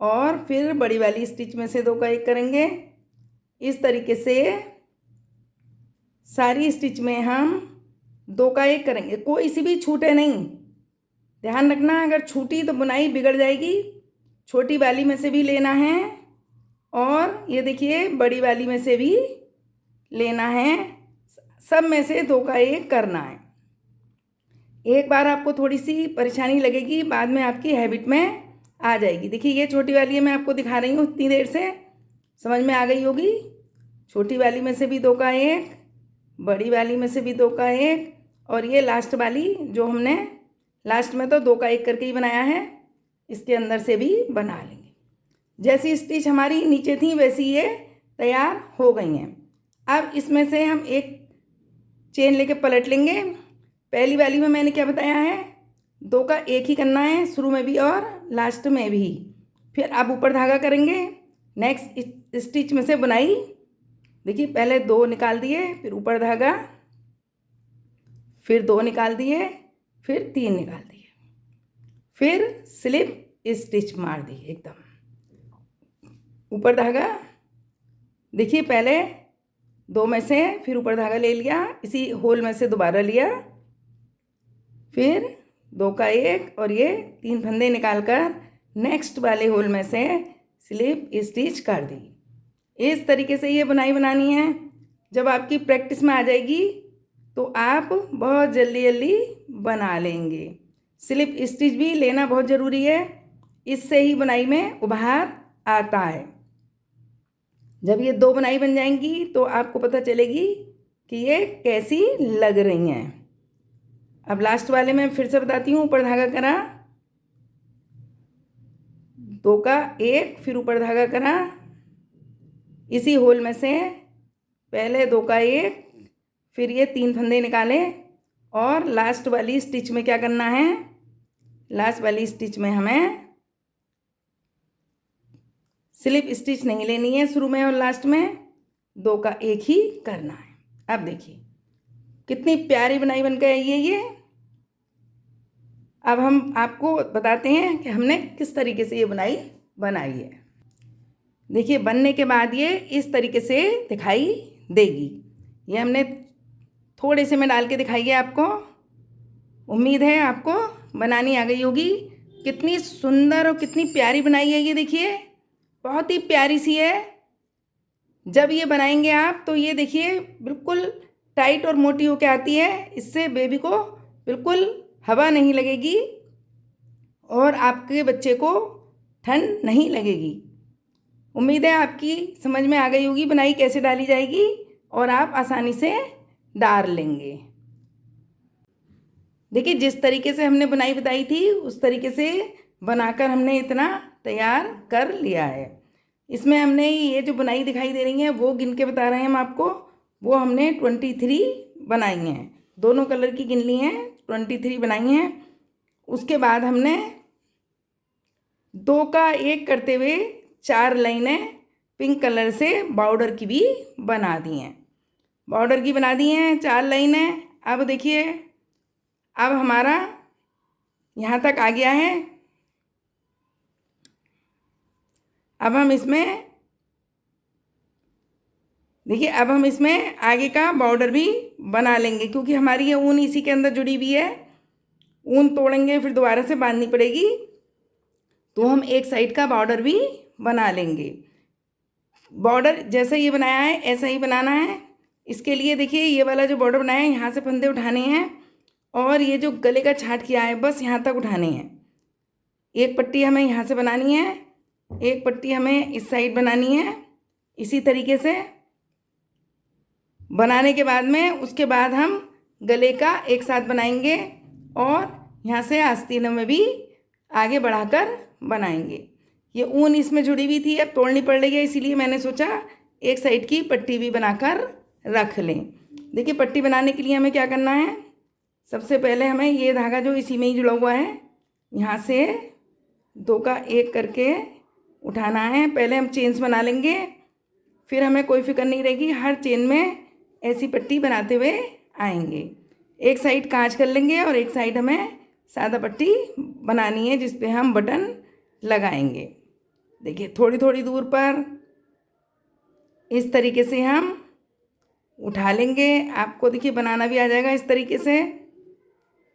और फिर बड़ी वाली स्टिच में से 2 का 1 करेंगे। इस तरीके से सारी स्टिच में हम 2 का 1 करेंगे, कोई सी भी छूटे नहीं। ध्यान रखना, अगर छूटी तो बुनाई बिगड़ जाएगी। छोटी वाली में से भी लेना है और ये देखिए बड़ी वाली में से भी लेना है, सब में से 2 का 1 करना है। एक बार आपको थोड़ी सी परेशानी लगेगी, बाद में आपकी हैबिट में आ जाएगी। देखिए ये छोटी वाली है, मैं आपको दिखा रही हूँ, इतनी देर से समझ में आ गई होगी। छोटी वाली में से भी 2 का 1, बड़ी वाली में से भी 2 का 1, और ये लास्ट वाली जो हमने लास्ट में तो 2 का 1 करके ही बनाया है, इसके अंदर से भी बना लेंगे। जैसी स्टिच हमारी नीचे थी वैसी ये तैयार हो गई हैं। अब इसमें से हम एक चेन लेके पलट लेंगे। पहली वाली में मैंने क्या बताया है, 2 का 1 ही करना है, शुरू में भी और लास्ट में भी। फिर आप ऊपर धागा करेंगे, नेक्स्ट स्टिच में से बुनाई। देखिए पहले 2 निकाल दिए, फिर ऊपर धागा, फिर 2 निकाल दिए, फिर 3 निकाल दिए, फिर स्लिप स्टिच मार दी एकदम ऊपर धागा। देखिए पहले 2 में से फिर ऊपर धागा ले लिया, इसी होल में से दोबारा लिया, फिर 2 का 1 और ये 3 फंदे निकालकर नेक्स्ट वाले होल में से स्लिप स्टिच कर दी। इस तरीके से ये बुनाई बनानी है। जब आपकी प्रैक्टिस में आ जाएगी तो आप बहुत जल्दी जल्दी बना लेंगे। स्लिप स्टिच भी लेना बहुत ज़रूरी है, इससे ही बुनाई में उभार आता है। जब ये 2 बुनाई बन जाएंगी तो आपको पता चलेगी कि ये कैसी लग रही हैं। अब लास्ट वाले में फिर से बताती हूँ, ऊपर धागा करा, 2 का 1, फिर ऊपर धागा करा, इसी होल में से पहले 2 का 1, फिर ये 3 फंदे निकाले, और लास्ट वाली स्टिच में क्या करना है, लास्ट वाली स्टिच में हमें स्लिप स्टिच नहीं लेनी है, शुरू में और लास्ट में 2 का 1 ही करना है। अब देखिए कितनी प्यारी बुनाई बन गई है ये। अब हम आपको बताते हैं कि हमने किस तरीके से ये बुनाई बनाई है। देखिए बनने के बाद ये इस तरीके से दिखाई देगी। ये हमने थोड़े से में डाल के दिखाई है आपको, उम्मीद है आपको बनानी आ गई होगी। कितनी सुंदर और कितनी प्यारी बनाई है ये, देखिए बहुत ही प्यारी सी है। जब ये बनाएंगे आप तो ये देखिए बिल्कुल टाइट और मोटी होके आती है, इससे बेबी को बिल्कुल हवा नहीं लगेगी और आपके बच्चे को ठंड नहीं लगेगी। उम्मीद है आपकी समझ में आ गई होगी बुनाई कैसे डाली जाएगी और आप आसानी से डाल लेंगे। देखिए जिस तरीके से हमने बुनाई बताई थी उस तरीके से बनाकर हमने इतना तैयार कर लिया है। इसमें हमने ये जो बुनाई दिखाई दे रही है वो गिन के बता रहे हैं हम आपको, वो हमने 23 बनाई हैं, दोनों कलर की गिन ली हैं, 23 बनाई हैं। उसके बाद हमने 2 का 1 करते हुए 4 लाइनें पिंक कलर से बॉर्डर की भी बना दी हैं, बॉर्डर की बना दी हैं 4 लाइनें। अब देखिए अब हमारा यहाँ तक आ गया है। अब हम इसमें देखिए अब हम इसमें आगे का बॉर्डर भी बना लेंगे, क्योंकि हमारी ये ऊन इसी के अंदर जुड़ी हुई है। ऊन तोड़ेंगे फिर दोबारा से बांधनी पड़ेगी, तो हम एक साइड का बॉर्डर भी बना लेंगे। बॉर्डर जैसा ये बनाया है ऐसा ही बनाना है। इसके लिए देखिए ये वाला जो बॉर्डर बनाया है यहाँ से फंदे उठाने हैं और ये जो गले का छाट किया है बस यहाँ तक उठाने हैं। एक पट्टी हमें यहाँ से बनानी है, एक पट्टी हमें इस साइड बनानी है। इसी तरीके से बनाने के बाद में उसके बाद हम गले का एक साथ बनाएंगे और यहाँ से आस्तीनों में भी आगे बढ़ाकर बनाएंगे। ये ऊन इसमें जुड़ी हुई थी, अब तोड़नी पड़ रही है, इसीलिए मैंने सोचा एक साइड की पट्टी भी बनाकर रख लें। देखिए पट्टी बनाने के लिए हमें क्या करना है, सबसे पहले हमें ये धागा जो इसी में ही जुड़ा हुआ है यहाँ से 2 का 1 करके उठाना है। पहले हम चेन्स बना लेंगे, फिर हमें कोई फिक्र नहीं रहेगी, हर चेन में ऐसी पट्टी बनाते हुए आएंगे। एक साइड कांच कर लेंगे और एक साइड हमें सादा पट्टी बनानी है जिस पे हम बटन लगाएंगे। देखिए थोड़ी थोड़ी दूर पर इस तरीके से हम उठा लेंगे। आपको देखिए बनाना भी आ जाएगा इस तरीके से।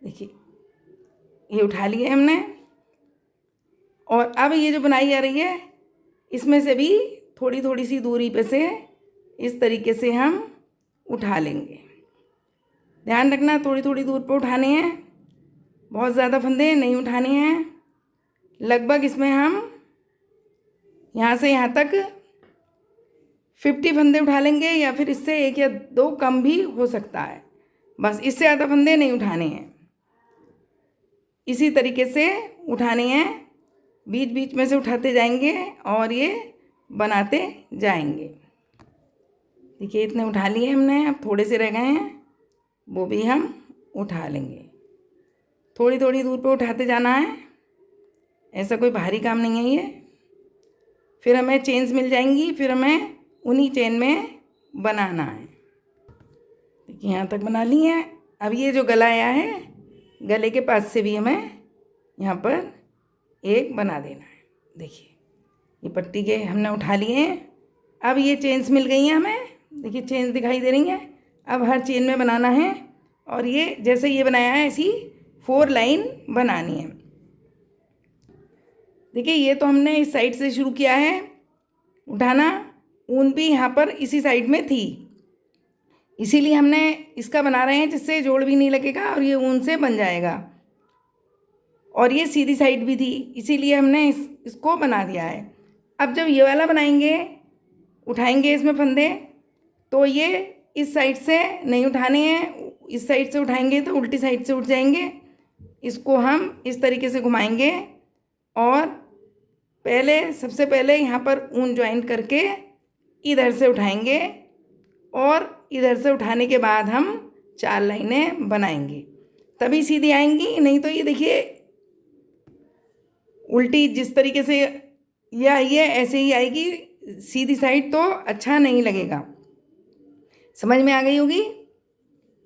देखिए ये उठा लिए हमने और अब ये जो बनाई जा रही है इसमें से भी थोड़ी थोड़ी सी दूरी पे से इस तरीके से हम उठा लेंगे। ध्यान रखना थोड़ी थोड़ी दूर पर उठाने हैं, बहुत ज़्यादा फंदे नहीं उठाने हैं। लगभग इसमें हम यहाँ से यहाँ तक 50 फंदे उठा लेंगे या फिर इससे 1 या 2 कम भी हो सकता है, बस इससे ज़्यादा फंदे नहीं उठाने हैं। इसी तरीके से उठाने हैं, बीच बीच में से उठाते जाएंगे और ये बनाते जाएंगे। देखिए इतने उठा लिए हमने, अब थोड़े से रह गए हैं वो भी हम उठा लेंगे। थोड़ी थोड़ी दूर पे उठाते जाना है, ऐसा कोई भारी काम नहीं है ये। फिर हमें चेन्स मिल जाएंगी, फिर हमें उन्हीं चेन में बनाना है। देखिए यहाँ तक बना ली है। अब ये जो गला आया है गले के पास से भी हमें यहाँ पर एक बना देना है। देखिए ये पट्टी के हमने उठा लिए हैं। अब ये चेन्स मिल गई हैं हमें, देखिए चेन्स दिखाई दे रही हैं। अब हर चेन में बनाना है और ये जैसे ये बनाया है ऐसी 4 लाइन बनानी है। देखिए ये तो हमने इस साइड से शुरू किया है उठाना, ऊन भी यहाँ पर इसी साइड में थी, इसीलिए हमने इसका बना रहे हैं जिससे जोड़ भी नहीं लगेगा और ये ऊन से बन जाएगा। और ये सीधी साइड भी थी, इसीलिए हमने इसको बना दिया है। अब जब ये वाला बनाएंगे, उठाएंगे इसमें फंदे, तो ये इस साइड से नहीं उठाने हैं, इस साइड से उठाएंगे तो उल्टी साइड से उठ जाएंगे। इसको हम इस तरीके से घुमाएंगे और सबसे पहले यहाँ पर ऊन ज्वाइन करके इधर से उठाएंगे और इधर से उठाने के बाद हम 4 लाइनें बनाएंगे, तभी सीधी आएंगी। नहीं तो ये देखिए उल्टी जिस तरीके से ये आई है ऐसे ही आएगी, सीधी साइड तो अच्छा नहीं लगेगा। समझ में आ गई होगी।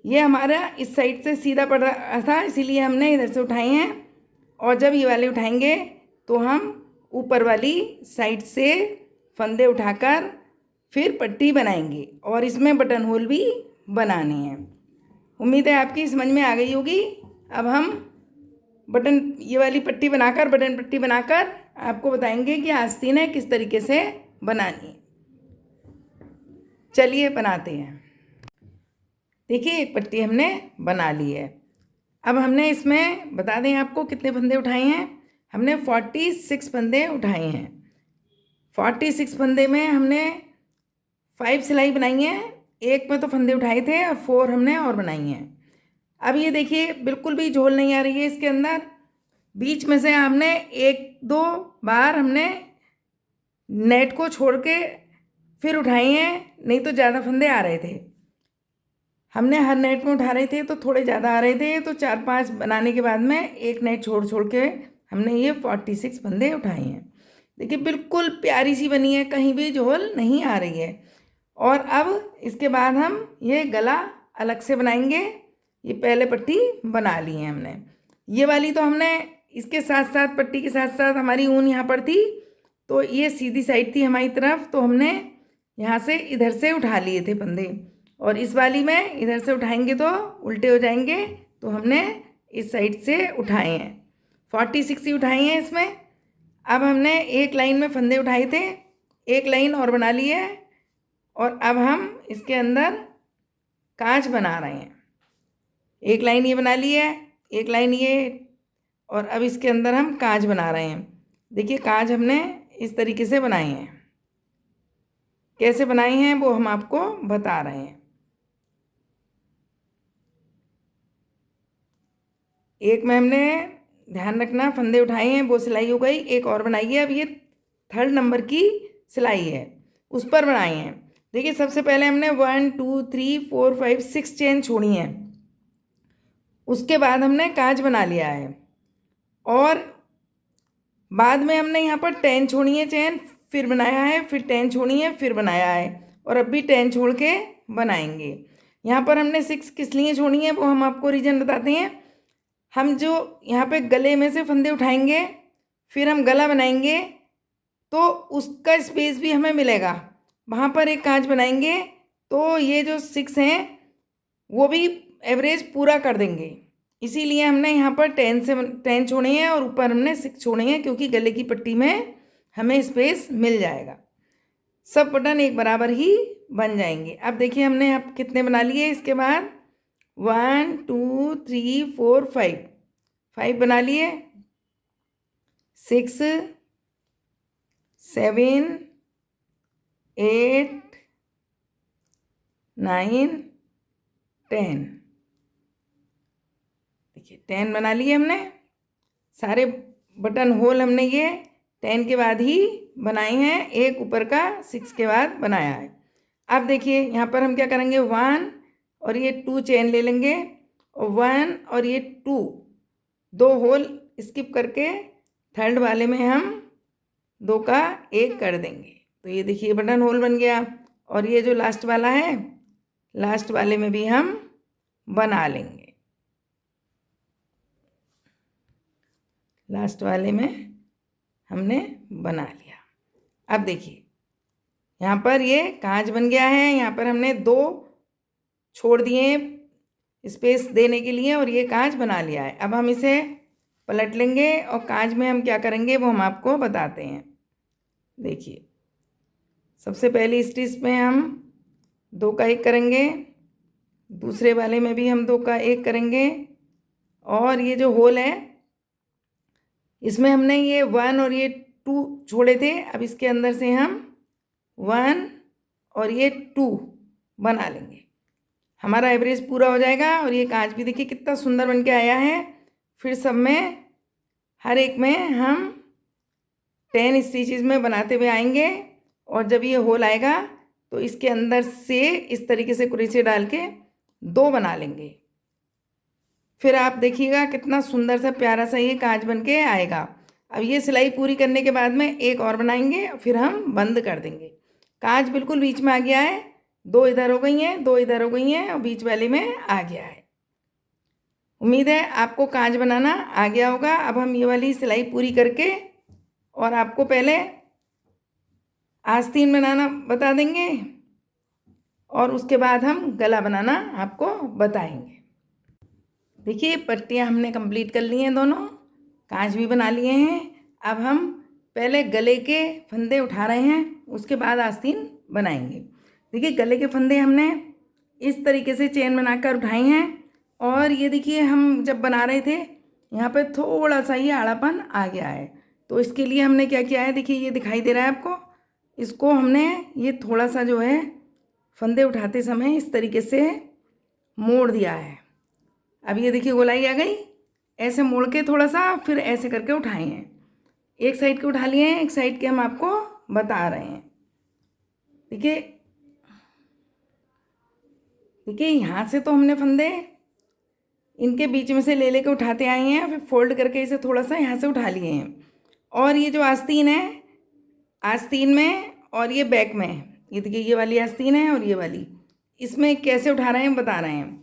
ये हमारा इस साइड से सीधा पड़ रहा था, इसीलिए हमने इधर से उठाए हैं। और जब ये वाले उठाएंगे तो हम ऊपर वाली साइड से फंदे उठाकर फिर पट्टी बनाएंगे और इसमें बटन होल भी बनाने हैं। उम्मीद है आपकी समझ में आ गई होगी। अब हम ये वाली पट्टी बनाकर, बटन पट्टी बनाकर आपको बताएंगे कि आस्तीनें किस तरीके से बनानी है। चलिए बनाते हैं। देखिए एक पट्टी हमने बना ली है। अब हमने इसमें बता दें आपको कितने फंदे उठाए हैं। हमने 46 फंदे उठाए हैं। 46 फंदे में हमने 5 सिलाई बनाई है, एक में तो फंदे उठाए थे और 4 हमने और बनाई हैं। अब ये देखिए बिल्कुल भी झोल नहीं आ रही है इसके अंदर। बीच में से हमने 1-2 बार हमने नेट को छोड़ के फिर उठाए हैं, नहीं तो ज़्यादा फंदे आ रहे थे। हमने हर नेट में उठा रहे थे तो थोड़े ज़्यादा आ रहे थे, तो 4-5 बनाने के बाद में एक नेट छोड़ छोड़ के हमने ये 46 फंदे उठाए हैं। देखिए बिल्कुल प्यारी सी बनी है, कहीं भी झोल नहीं आ रही है। और अब इसके बाद हम ये गला अलग से बनाएंगे। ये पहले पट्टी बना ली है हमने, ये वाली तो हमने इसके साथ साथ पट्टी के साथ साथ हमारी ऊन यहाँ पर थी, तो ये सीधी साइड थी हमारी तरफ, तो हमने यहाँ से इधर से उठा लिए थे फंदे, और इस वाली में इधर से उठाएंगे तो उल्टे हो जाएंगे, तो हमने इस साइड से उठाए हैं। 46 ही उठाए हैं इसमें। अब हमने एक लाइन में फंदे उठाए थे, एक लाइन और बना ली है, और अब हम इसके अंदर काज बना रहे हैं। एक लाइन ये बना ली है, एक लाइन ये, और अब इसके अंदर हम काज बना रहे हैं। देखिए काज हमने इस तरीके से बनाए हैं, कैसे बनाए हैं वो हम आपको बता रहे हैं। एक में हमने ध्यान रखना फंदे उठाए हैं, वो सिलाई हो गई। एक और बनाई है, अब ये 3rd नंबर की सिलाई है, उस पर बनाए हैं। देखिए सबसे पहले हमने 1 2 3 4 5 6 चेन छोड़ी हैं, उसके बाद हमने काज बना लिया है, और बाद में हमने यहाँ पर 10 छोड़ी है चेन, फिर बनाया है, फिर 10 छोड़ी है, फिर बनाया है, और अब भी 10 छोड़ के बनाएंगे। यहाँ पर हमने 6 किस लिए छोड़ी है वो हम आपको रीज़न बताते हैं। हम जो यहाँ पे गले में से फंदे उठाएंगे, फिर हम गला बनाएंगे, तो उसका स्पेस भी हमें मिलेगा, वहाँ पर एक काज बनाएंगे, तो ये जो 6 हैं वो भी एवरेज पूरा कर देंगे। इसीलिए हमने यहाँ पर 10 छोड़े हैं, और ऊपर हमने 6 छोड़े हैं, क्योंकि गले की पट्टी में हमें स्पेस मिल जाएगा। सब बटन एक बराबर ही बन जाएंगे। अब देखिए हमने अब कितने बना लिए, इसके बाद 1 2 3 4 5 बना लिए, 6 7 8 9 10। देखिए 10 बना लिए हमने, सारे बटन होल हमने ये 10 के बाद ही बनाए हैं, एक ऊपर का 6 के बाद बनाया है। अब देखिए यहाँ पर हम क्या करेंगे, 1 और ये 2 चेन ले लेंगे, और 1 और ये 2 दो होल स्किप करके 3rd वाले में हम 2 का 1 कर देंगे, तो ये देखिए बटन होल बन गया। और ये जो लास्ट वाला है, लास्ट वाले में भी हम बना लेंगे, लास्ट वाले में हमने बना लिया। अब देखिए यहाँ पर ये कांच बन गया है, यहाँ पर हमने 2 छोड़ दिए स्पेस देने के लिए, और ये कांच बना लिया है। अब हम इसे पलट लेंगे, और कांच में हम क्या करेंगे वो हम आपको बताते हैं। देखिए सबसे पहली स्टिच में हम 2 का 1 करेंगे, दूसरे वाले में भी हम 2 का 1 करेंगे, और ये जो होल है इसमें हमने ये 1 और ये 2 छोड़े थे, अब इसके अंदर से हम 1 और ये 2 बना लेंगे, हमारा एवरेज पूरा हो जाएगा। और ये कांच भी देखिए कितना सुंदर बन के आया है। फिर सब में हर एक में हम 10 स्टिचेस में बनाते हुए आएंगे, और जब ये होल आएगा तो इसके अंदर से इस तरीके से क्रोशे डाल के 2 बना लेंगे। फिर आप देखिएगा कितना सुंदर सा प्यारा सा ये कांच बन के आएगा। अब ये सिलाई पूरी करने के बाद में एक और बनाएंगे, फिर हम बंद कर देंगे। कांच बिल्कुल बीच में आ गया है, 2 इधर हो गई हैं, 2 इधर हो गई हैं, और बीच वाले में आ गया है। उम्मीद है आपको कांच बनाना आ गया होगा। अब हम ये वाली सिलाई पूरी करके और आपको पहले आस्तीन बनाना बता देंगे, और उसके बाद हम गला बनाना आपको बताएंगे। देखिए पट्टियाँ हमने कंप्लीट कर ली हैं, दोनों कांच भी बना लिए हैं। अब हम पहले गले के फंदे उठा रहे हैं, उसके बाद आस्तीन बनाएंगे। देखिए गले के फंदे हमने इस तरीके से चेन बनाकर उठाए हैं, और ये देखिए हम जब बना रहे थे यहाँ पे थोड़ा सा ये आड़ापन आ गया है, तो इसके लिए हमने क्या किया है, देखिए ये दिखाई दे रहा है आपको, इसको हमने ये थोड़ा सा जो है फंदे उठाते समय इस तरीके से मोड़ दिया है। अब ये देखिए गोलाई आ गई, ऐसे मोड़ के थोड़ा सा फिर ऐसे करके उठाए हैं। एक साइड के उठा लिए हैं, एक साइड के हम आपको बता रहे हैं। देखिए देखिए यहाँ से तो हमने फंदे इनके बीच में से ले लेके उठाते आए हैं, फिर फोल्ड करके इसे थोड़ा सा यहाँ से उठा लिए हैं। और ये जो आस्तीन है, आस्तीन में और ये बैक में, ये देखिए ये वाली आस्तीन है और ये वाली, इसमें कैसे उठा रहे हैं बता रहे हैं।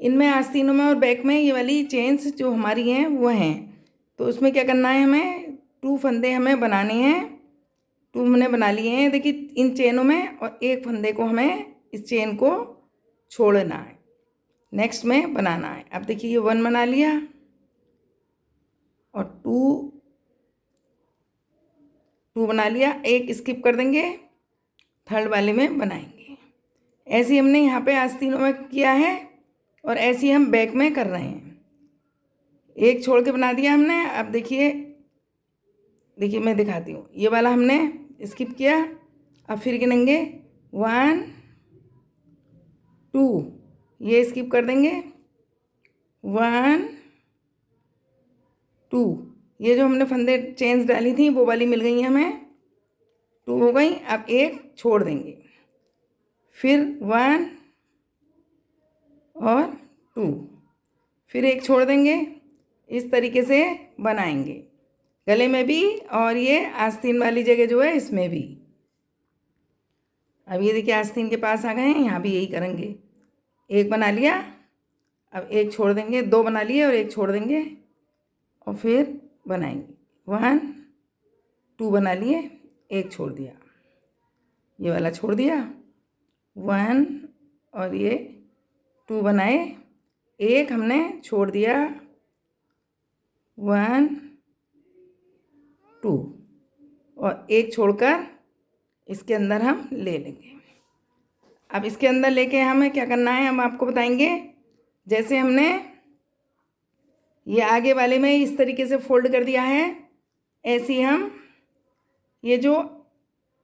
इनमें आस्तीनों में और बैक में ये वाली चेन्स जो हमारी हैं वो हैं, तो उसमें क्या करना है, हमें 2 फंदे हमें बनाने हैं। 2 हमने बना लिए हैं देखिए इन चेनों में, और एक फंदे को हमें इस चेन को छोड़ना है, नेक्स्ट में बनाना है। अब देखिए ये 1 बना लिया और 2 बना लिया, एक स्किप कर देंगे, थर्ड वाले में बनाएंगे। ऐसे ही हमने यहाँ पे आस्तीनों में किया है और ऐसे ही हम बैक में कर रहे हैं। एक छोड़ के बना दिया हमने। अब देखिए मैं दिखाती हूँ, ये वाला हमने स्किप किया। अब फिर गिनेंगे 1 2, ये स्किप कर देंगे, 1 2, ये जो हमने फंदे चेन्स डाली थी वो वाली मिल गई हमें, 2 हो गई। अब एक छोड़ देंगे, फिर 1 और 2, फिर एक छोड़ देंगे। इस तरीके से बनाएंगे गले में भी और ये आस्तीन वाली जगह जो है इसमें भी। अब ये देखिए आस्तीन के पास आ गए हैं, यहाँ भी यही करेंगे। एक बना लिया, अब एक छोड़ देंगे, 2 बना लिए और एक छोड़ देंगे और फिर बनाएंगे 1 2 बना लिए, एक छोड़ दिया, ये वाला छोड़ दिया, 1 और ये 2 बनाए, एक हमने छोड़ दिया, 1 2 और एक छोड़कर इसके अंदर हम ले लेंगे। अब इसके अंदर लेके हमें क्या करना है हम आपको बताएंगे। जैसे हमने ये आगे वाले में इस तरीके से फोल्ड कर दिया है, ऐसे ही हम ये जो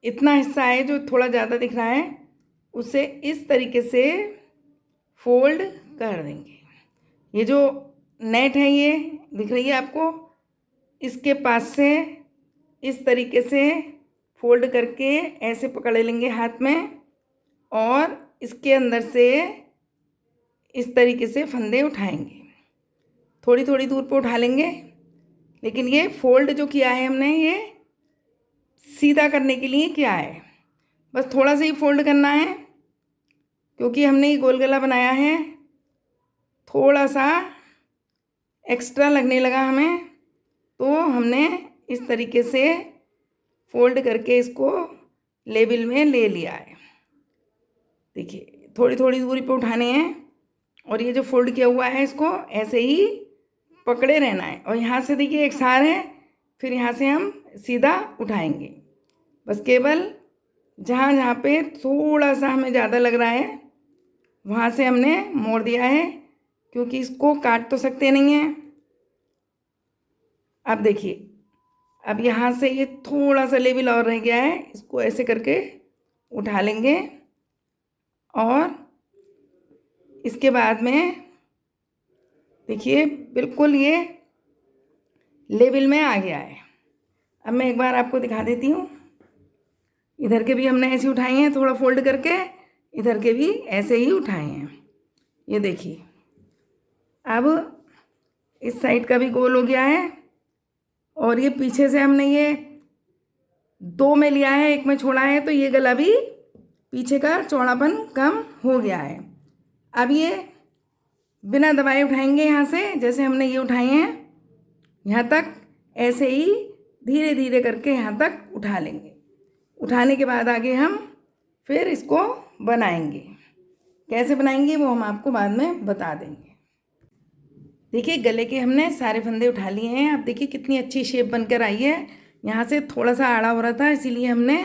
इतना हिस्सा है जो थोड़ा ज़्यादा दिख रहा है उसे इस तरीके से फोल्ड कर देंगे। ये जो नेट है ये दिख रही है आपको, इसके पास से इस तरीके से फोल्ड करके ऐसे पकड़ लेंगे हाथ में और इसके अंदर से इस तरीके से फंदे उठाएंगे। थोड़ी थोड़ी दूर पे उठा लेंगे, लेकिन ये फोल्ड जो किया है हमने ये सीधा करने के लिए किया है, बस थोड़ा सा ही फोल्ड करना है क्योंकि हमने ये गोल गला बनाया है। थोड़ा सा एक्स्ट्रा लगने लगा हमें, तो हमने इस तरीके से फोल्ड करके इसको लेवल में ले लिया है। देखिए थोड़ी थोड़ी दूरी पे उठाने हैं और ये जो फोल्ड किया हुआ है इसको ऐसे ही पकड़े रहना है। और यहाँ से देखिए एक सार है, फिर यहाँ से हम सीधा उठाएंगे। बस केवल जहाँ जहाँ पे थोड़ा सा हमें ज़्यादा लग रहा है वहाँ से हमने मोड़ दिया है, क्योंकि इसको काट तो सकते नहीं हैं। अब देखिए अब यहाँ से ये थोड़ा सा लेवल और रह गया है, इसको ऐसे करके उठा लेंगे और इसके बाद में देखिए बिल्कुल ये लेवल में आ गया है। अब मैं एक बार आपको दिखा देती हूँ। इधर के भी हमने ऐसे उठाए हैं थोड़ा फोल्ड करके, इधर के भी ऐसे ही उठाए हैं। ये देखिए अब इस साइड का भी गोल हो गया है और ये पीछे से हमने ये 2 में लिया है, 1 में छोड़ा है, तो ये गला भी पीछे का चौड़ापन कम हो गया है। अब ये बिना दबाए उठाएंगे यहाँ से, जैसे हमने ये उठाए हैं यहाँ तक, ऐसे ही धीरे धीरे करके यहाँ तक उठा लेंगे। उठाने के बाद आगे हम फिर इसको बनाएंगे। कैसे बनाएंगे वो हम आपको बाद में बता देंगे। देखिए गले के हमने सारे फंदे उठा लिए हैं। अब देखिए कितनी अच्छी शेप बनकर आई है। यहाँ से थोड़ा सा आड़ा हो रहा था, इसीलिए हमने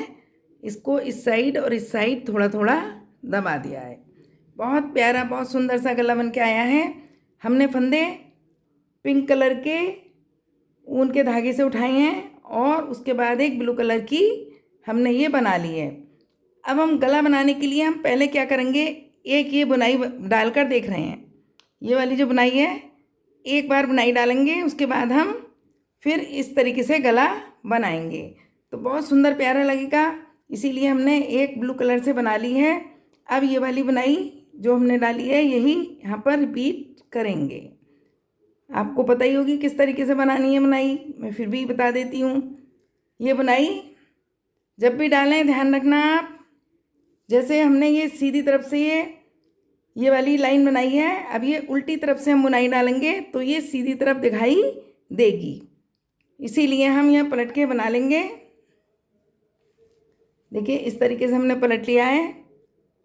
इसको इस साइड और इस साइड थोड़ा थोड़ा दबा दिया है। बहुत प्यारा बहुत सुंदर सा गला बन के आया है। हमने फंदे पिंक कलर के ऊन के धागे से उठाए हैं और उसके बाद एक ब्लू कलर की हमने ये बना ली है। अब हम गला बनाने के लिए हम पहले क्या करेंगे, एक ये बुनाई डालकर देख रहे हैं, ये वाली जो बुनाई है एक बार बुनाई डालेंगे, उसके बाद हम फिर इस तरीके से गला बनाएंगे तो बहुत सुंदर प्यारा लगेगा। इसीलिए हमने एक ब्लू कलर से बना ली है। अब ये वाली बुनाई जो हमने डाली है यही यहाँ पर रिपीट करेंगे। आपको पता ही होगी किस तरीके से बनानी है बुनाई, मैं फिर भी बता देती हूँ। ये बुनाई जब भी डालें ध्यान रखना आप, जैसे हमने ये सीधी तरफ से ये वाली लाइन बनाई है, अब ये उल्टी तरफ से हम बुनाई डालेंगे तो ये सीधी तरफ दिखाई देगी, इसीलिए हम यह पलट के बना लेंगे। देखिए इस तरीके से हमने पलट लिया है।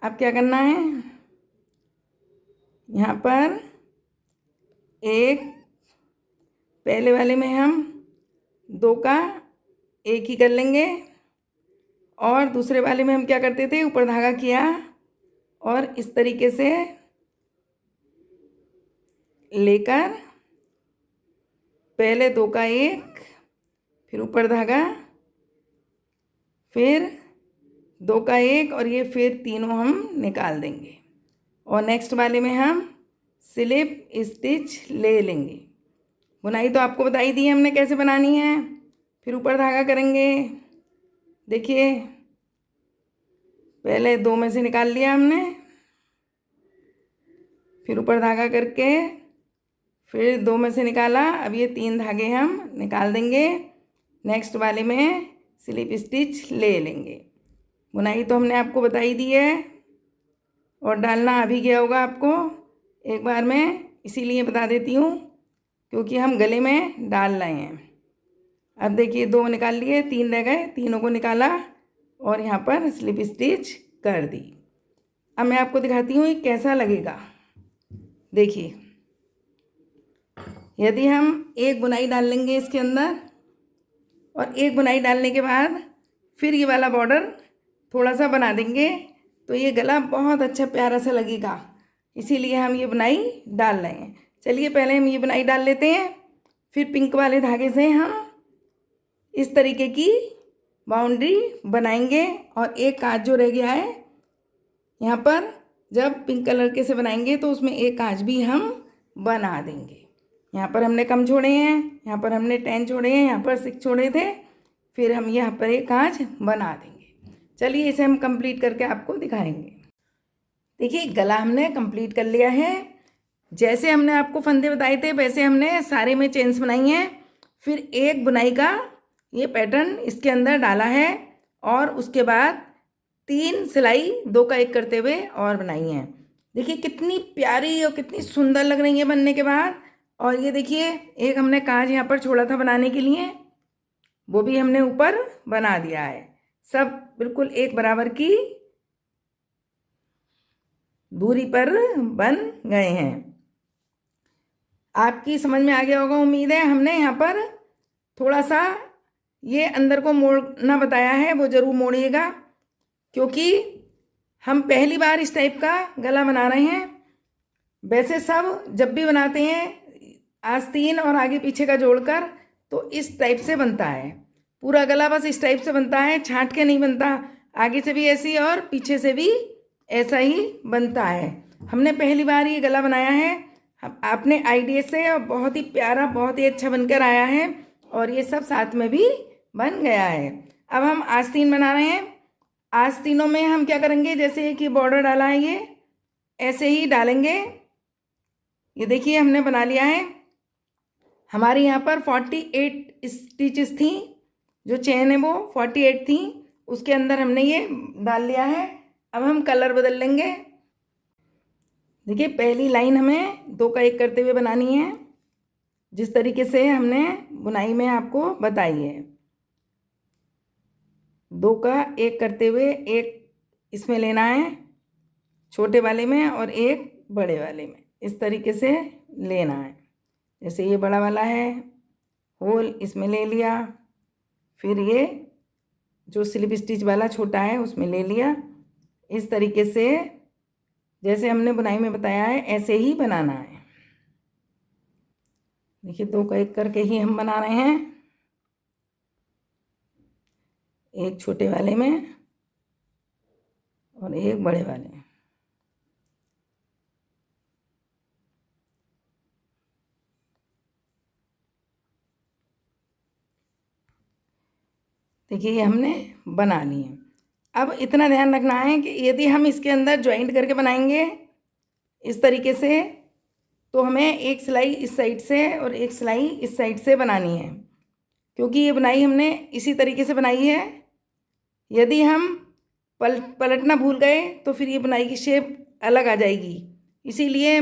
अब क्या करना है, यहाँ पर एक, पहले वाले में हम 2 का 1 ही कर लेंगे, और दूसरे वाले में हम क्या करते थे, ऊपर धागा किया और इस तरीके से लेकर पहले 2 का 1, फिर ऊपर धागा, फिर 2 का 1 और ये फिर तीनों हम निकाल देंगे, और नेक्स्ट वाले में हम स्लिप स्टिच ले लेंगे। बुनाई तो आपको बताई दी है हमने कैसे बनानी है। फिर ऊपर धागा करेंगे। देखिए पहले 2 में से निकाल लिया हमने, फिर ऊपर धागा करके फिर 2 में से निकाला। अब ये 3 धागे हम निकाल देंगे, नेक्स्ट वाले में स्लिप स्टिच ले लेंगे। बुनाई तो हमने आपको बताई दी है, और डालना अभी गया होगा आपको एक बार में, इसीलिए बता देती हूँ क्योंकि हम गले में डाल रहे हैं। अब देखिए 2 निकाल लिए, 3 रह गए, तीनों को निकाला और यहाँ पर स्लिप स्टिच कर दी। अब मैं आपको दिखाती हूँ ये कैसा लगेगा। देखिए यदि हम एक बुनाई डाल लेंगे इसके अंदर, और एक बुनाई डालने के बाद फिर ये वाला बॉर्डर थोड़ा सा बना देंगे, तो ये गला बहुत अच्छा प्यारा सा लगेगा, इसीलिए हम ये बुनाई डाल रहे हैं। चलिए पहले हम ये बुनाई डाल लेते हैं, फिर पिंक वाले धागे से हम इस तरीके की बाउंड्री बनाएंगे। और एक काज जो रह गया है यहाँ पर, जब पिंक कलर के से बनाएंगे तो उसमें एक काज भी हम बना देंगे। यहाँ पर हमने कम छोड़े हैं, यहाँ पर हमने 10 छोड़े हैं, यहाँ पर 6 छोड़े थे, फिर हम यहाँ पर एक काज बना देंगे। चलिए इसे हम कंप्लीट करके आपको दिखाएंगे। देखिए गला हमने कंप्लीट कर लिया है। जैसे हमने आपको फंदे बताए थे वैसे हमने सारे में चेन्स बनाई हैं, फिर एक बुनाई का ये पैटर्न इसके अंदर डाला है, और उसके बाद 3 सिलाई 2 का 1 करते हुए और बनाई हैं। देखिए कितनी प्यारी और कितनी सुंदर लग रही है बनने के बाद। और ये देखिए एक हमने काज यहाँ पर छोड़ा था बनाने के लिए, वो भी हमने ऊपर बना दिया है। सब बिल्कुल एक बराबर की दूरी पर बन गए हैं। आपकी समझ में आ गया होगा उम्मीद है। हमने यहाँ पर थोड़ा सा ये अंदर को मोड़ना बताया है, वो ज़रूर मोड़िएगा, क्योंकि हम पहली बार इस टाइप का गला बना रहे हैं। वैसे सब जब भी बनाते हैं आस्तीन और आगे पीछे का जोड़कर, तो इस टाइप से बनता है पूरा गला, बस इस टाइप से बनता है, छांट के नहीं बनता। आगे से भी ऐसी और पीछे से भी ऐसा ही बनता है। हमने पहली बार ये गला बनाया है अपने आइडिया से, और बहुत ही प्यारा, बहुत ही अच्छा बनकर आया है, और ये सब साथ में भी बन गया है। अब हम आस्तीन बना रहे हैं। आस्तीनों में हम क्या करेंगे, जैसे कि बॉर्डर डाला है ये ऐसे ही डालेंगे। ये देखिए हमने बना लिया है। हमारे यहाँ पर 48 स्टिचेस थी, जो चेन है वो 48 थी, उसके अंदर हमने ये डाल लिया है। अब हम कलर बदल लेंगे। देखिए पहली लाइन हमें 2 का 1 करते हुए बनानी है, जिस तरीके से हमने बुनाई में आपको बताई है। 2 का 1 करते हुए एक इसमें लेना है छोटे वाले में, और एक बड़े वाले में, इस तरीके से लेना है। जैसे ये बड़ा वाला है, होल इसमें ले लिया, फिर ये जो स्लिप स्टिच वाला छोटा है उसमें ले लिया। इस तरीके से जैसे हमने बुनाई में बताया है ऐसे ही बनाना है। देखिए 2 का 1 करके ही हम बना रहे हैं, एक छोटे वाले में और एक बड़े वाले में। देखिए ये हमने बना लिए। अब इतना ध्यान रखना है कि यदि हम इसके अंदर ज्वाइंट करके बनाएंगे इस तरीके से, तो हमें एक सिलाई इस साइड से और एक सिलाई इस साइड से बनानी है, क्योंकि ये बुनाई हमने इसी तरीके से बनाई है। यदि हम पलटना भूल गए तो फिर ये बुनाई की शेप अलग आ जाएगी, इसीलिए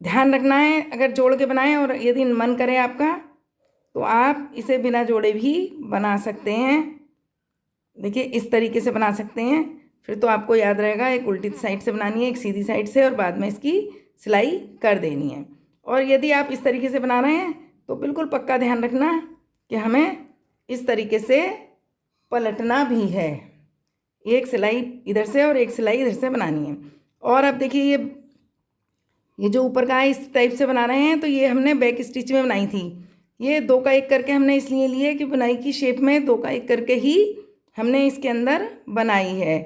ध्यान रखना है। अगर जोड़ के बनाएं और यदि मन करे आपका, तो आप इसे बिना जोड़े भी बना सकते हैं। देखिए इस तरीके से बना सकते हैं। फिर तो आपको याद रहेगा, एक उल्टी साइड से बनानी है, एक सीधी साइड से, और बाद में इसकी सिलाई कर देनी है। और यदि आप इस तरीके से बना रहे हैं तो बिल्कुल पक्का ध्यान रखना कि हमें इस तरीके से पलटना भी है। एक सिलाई इधर से और एक सिलाई इधर से बनानी है। और अब देखिए ये जो ऊपर का है इस टाइप से बना रहे हैं, तो ये हमने बैक स्टिच में बनाई थी। ये 2 का 1 करके हमने इसलिए लिए कि बुनाई की शेप में 2 का 1 करके ही हमने इसके अंदर बनाई है।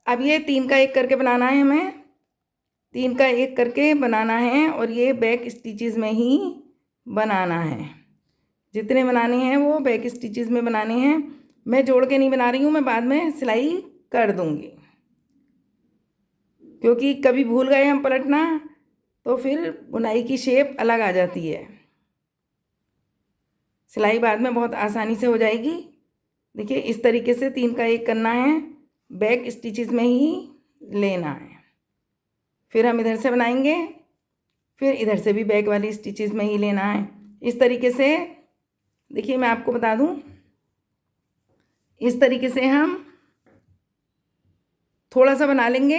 अब ये 3 का 1 करके बनाना है, हमें 3 का 1 करके बनाना है, और ये बैक स्टिचेस में ही बनाना है। जितने बनाने हैं वो बैक स्टिचेस में बनाने हैं। मैं जोड़ के नहीं बना रही हूँ, मैं बाद में सिलाई कर दूँगी, क्योंकि कभी भूल गए हम पलटना तो फिर बुनाई की शेप अलग आ जाती है। सिलाई बाद में बहुत आसानी से हो जाएगी। देखिए इस तरीके से 3 का 1 करना है, बैक स्टिचेस में ही लेना है। फिर हम इधर से बनाएंगे, फिर इधर से भी बैक वाली स्टिचेस में ही लेना है। इस तरीके से देखिए मैं आपको बता दूं, इस तरीके से हम थोड़ा सा बना लेंगे।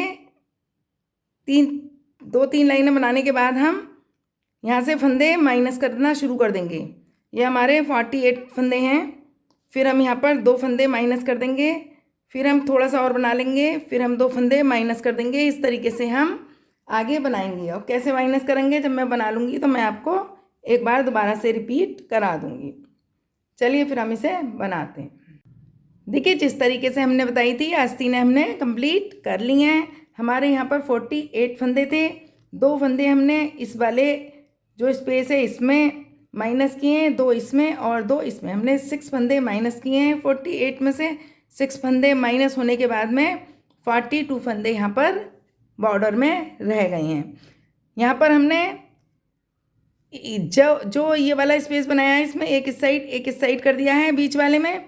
2-3 लाइनें बनाने के बाद हम यहाँ से फंदे माइनस करना शुरू कर देंगे। ये हमारे 48 फंदे हैं। फिर हम यहाँ पर 2 फंदे माइनस कर देंगे, फिर हम थोड़ा सा और बना लेंगे, फिर हम 2 फंदे माइनस कर देंगे। इस तरीके से हम आगे बनाएंगे। और कैसे माइनस करेंगे जब मैं बना लूँगी तो मैं आपको एक बार दोबारा से रिपीट करा दूँगी। चलिए फिर हम इसे बनाते हैं। देखिए जिस तरीके से हमने बताई थी आस्तीनें हमने कंप्लीट कर ली हैं। हमारे यहाँ पर 48 फंदे थे। 2 फंदे हमने इस वाले जो स्पेस है इसमें माइनस किए हैं, 2 इसमें और 2 इसमें, हमने 6 फंदे माइनस किए हैं। 48 में से 6 फंदे माइनस होने के बाद में 42 फंदे यहाँ पर बॉर्डर में रह गए हैं। यहाँ पर हमने जो ये वाला स्पेस बनाया है इसमें एक इस साइड कर दिया है बीच वाले में।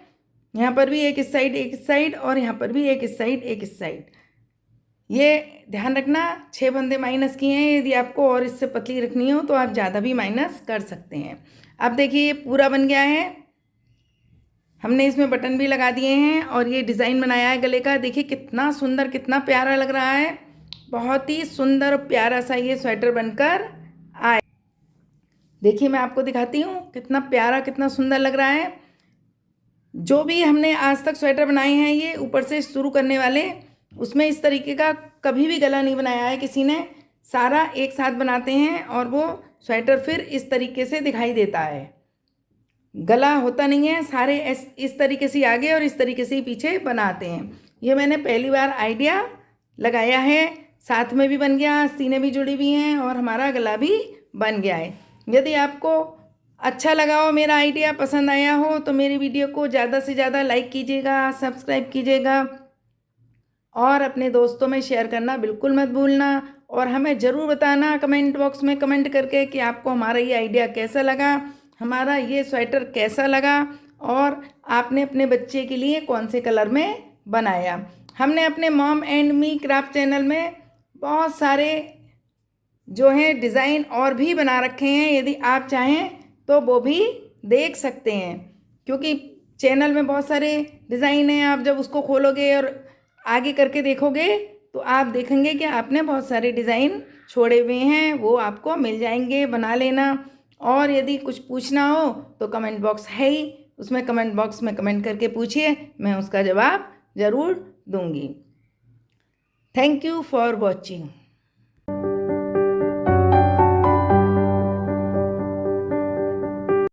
यहाँ पर भी एक इस साइड और यहाँ पर भी एक इस साइड। ये ध्यान रखना 6 फंदे माइनस किए हैं। यदि आपको और इससे पतली रखनी हो तो आप ज़्यादा भी माइनस कर सकते हैं। अब देखिए ये पूरा बन गया है। हमने इसमें बटन भी लगा दिए हैं और ये डिज़ाइन बनाया है गले का। देखिए कितना सुंदर, कितना प्यारा लग रहा है। बहुत ही सुंदर प्यारा सा ये स्वेटर बनकर आए। देखिए मैं आपको दिखाती हूँ कितना प्यारा, कितना सुंदर लग रहा है। जो भी हमने आज तक स्वेटर बनाए हैं ये ऊपर से शुरू करने वाले, उसमें इस तरीके का कभी भी गला नहीं बनाया है किसी ने। सारा एक साथ बनाते हैं और वो स्वेटर फिर इस तरीके से दिखाई देता है। गला होता नहीं है, सारे इस तरीके से आगे और इस तरीके से ही पीछे बनाते हैं। ये मैंने पहली बार आइडिया लगाया है। साथ में भी बन गया, आस्तीनें भी जुड़ी हुई हैं और हमारा गला भी बन गया है। यदि आपको अच्छा लगा हो, मेरा आइडिया पसंद आया हो, तो मेरी वीडियो को ज़्यादा से ज़्यादा लाइक कीजिएगा, सब्सक्राइब कीजिएगा और अपने दोस्तों में शेयर करना बिल्कुल मत भूलना। और हमें ज़रूर बताना कमेंट बॉक्स में कमेंट करके कि आपको हमारा ये आइडिया कैसा लगा, हमारा ये स्वेटर कैसा लगा और आपने अपने बच्चे के लिए कौन से कलर में बनाया। हमने अपने mom and me craft channel में बहुत सारे जो हैं डिज़ाइन और भी बना रखे हैं। यदि आप चाहें तो वो भी देख सकते हैं, क्योंकि चैनल में बहुत सारे डिज़ाइन हैं। आप जब उसको खोलोगे और आगे करके देखोगे तो आप देखेंगे कि आपने बहुत सारे डिज़ाइन छोड़े हुए हैं, वो आपको मिल जाएंगे, बना लेना। और यदि कुछ पूछना हो तो कमेंट बॉक्स है ही, उसमें कमेंट बॉक्स में कमेंट करके पूछिए, मैं उसका जवाब ज़रूर दूंगी। Thank you for watching.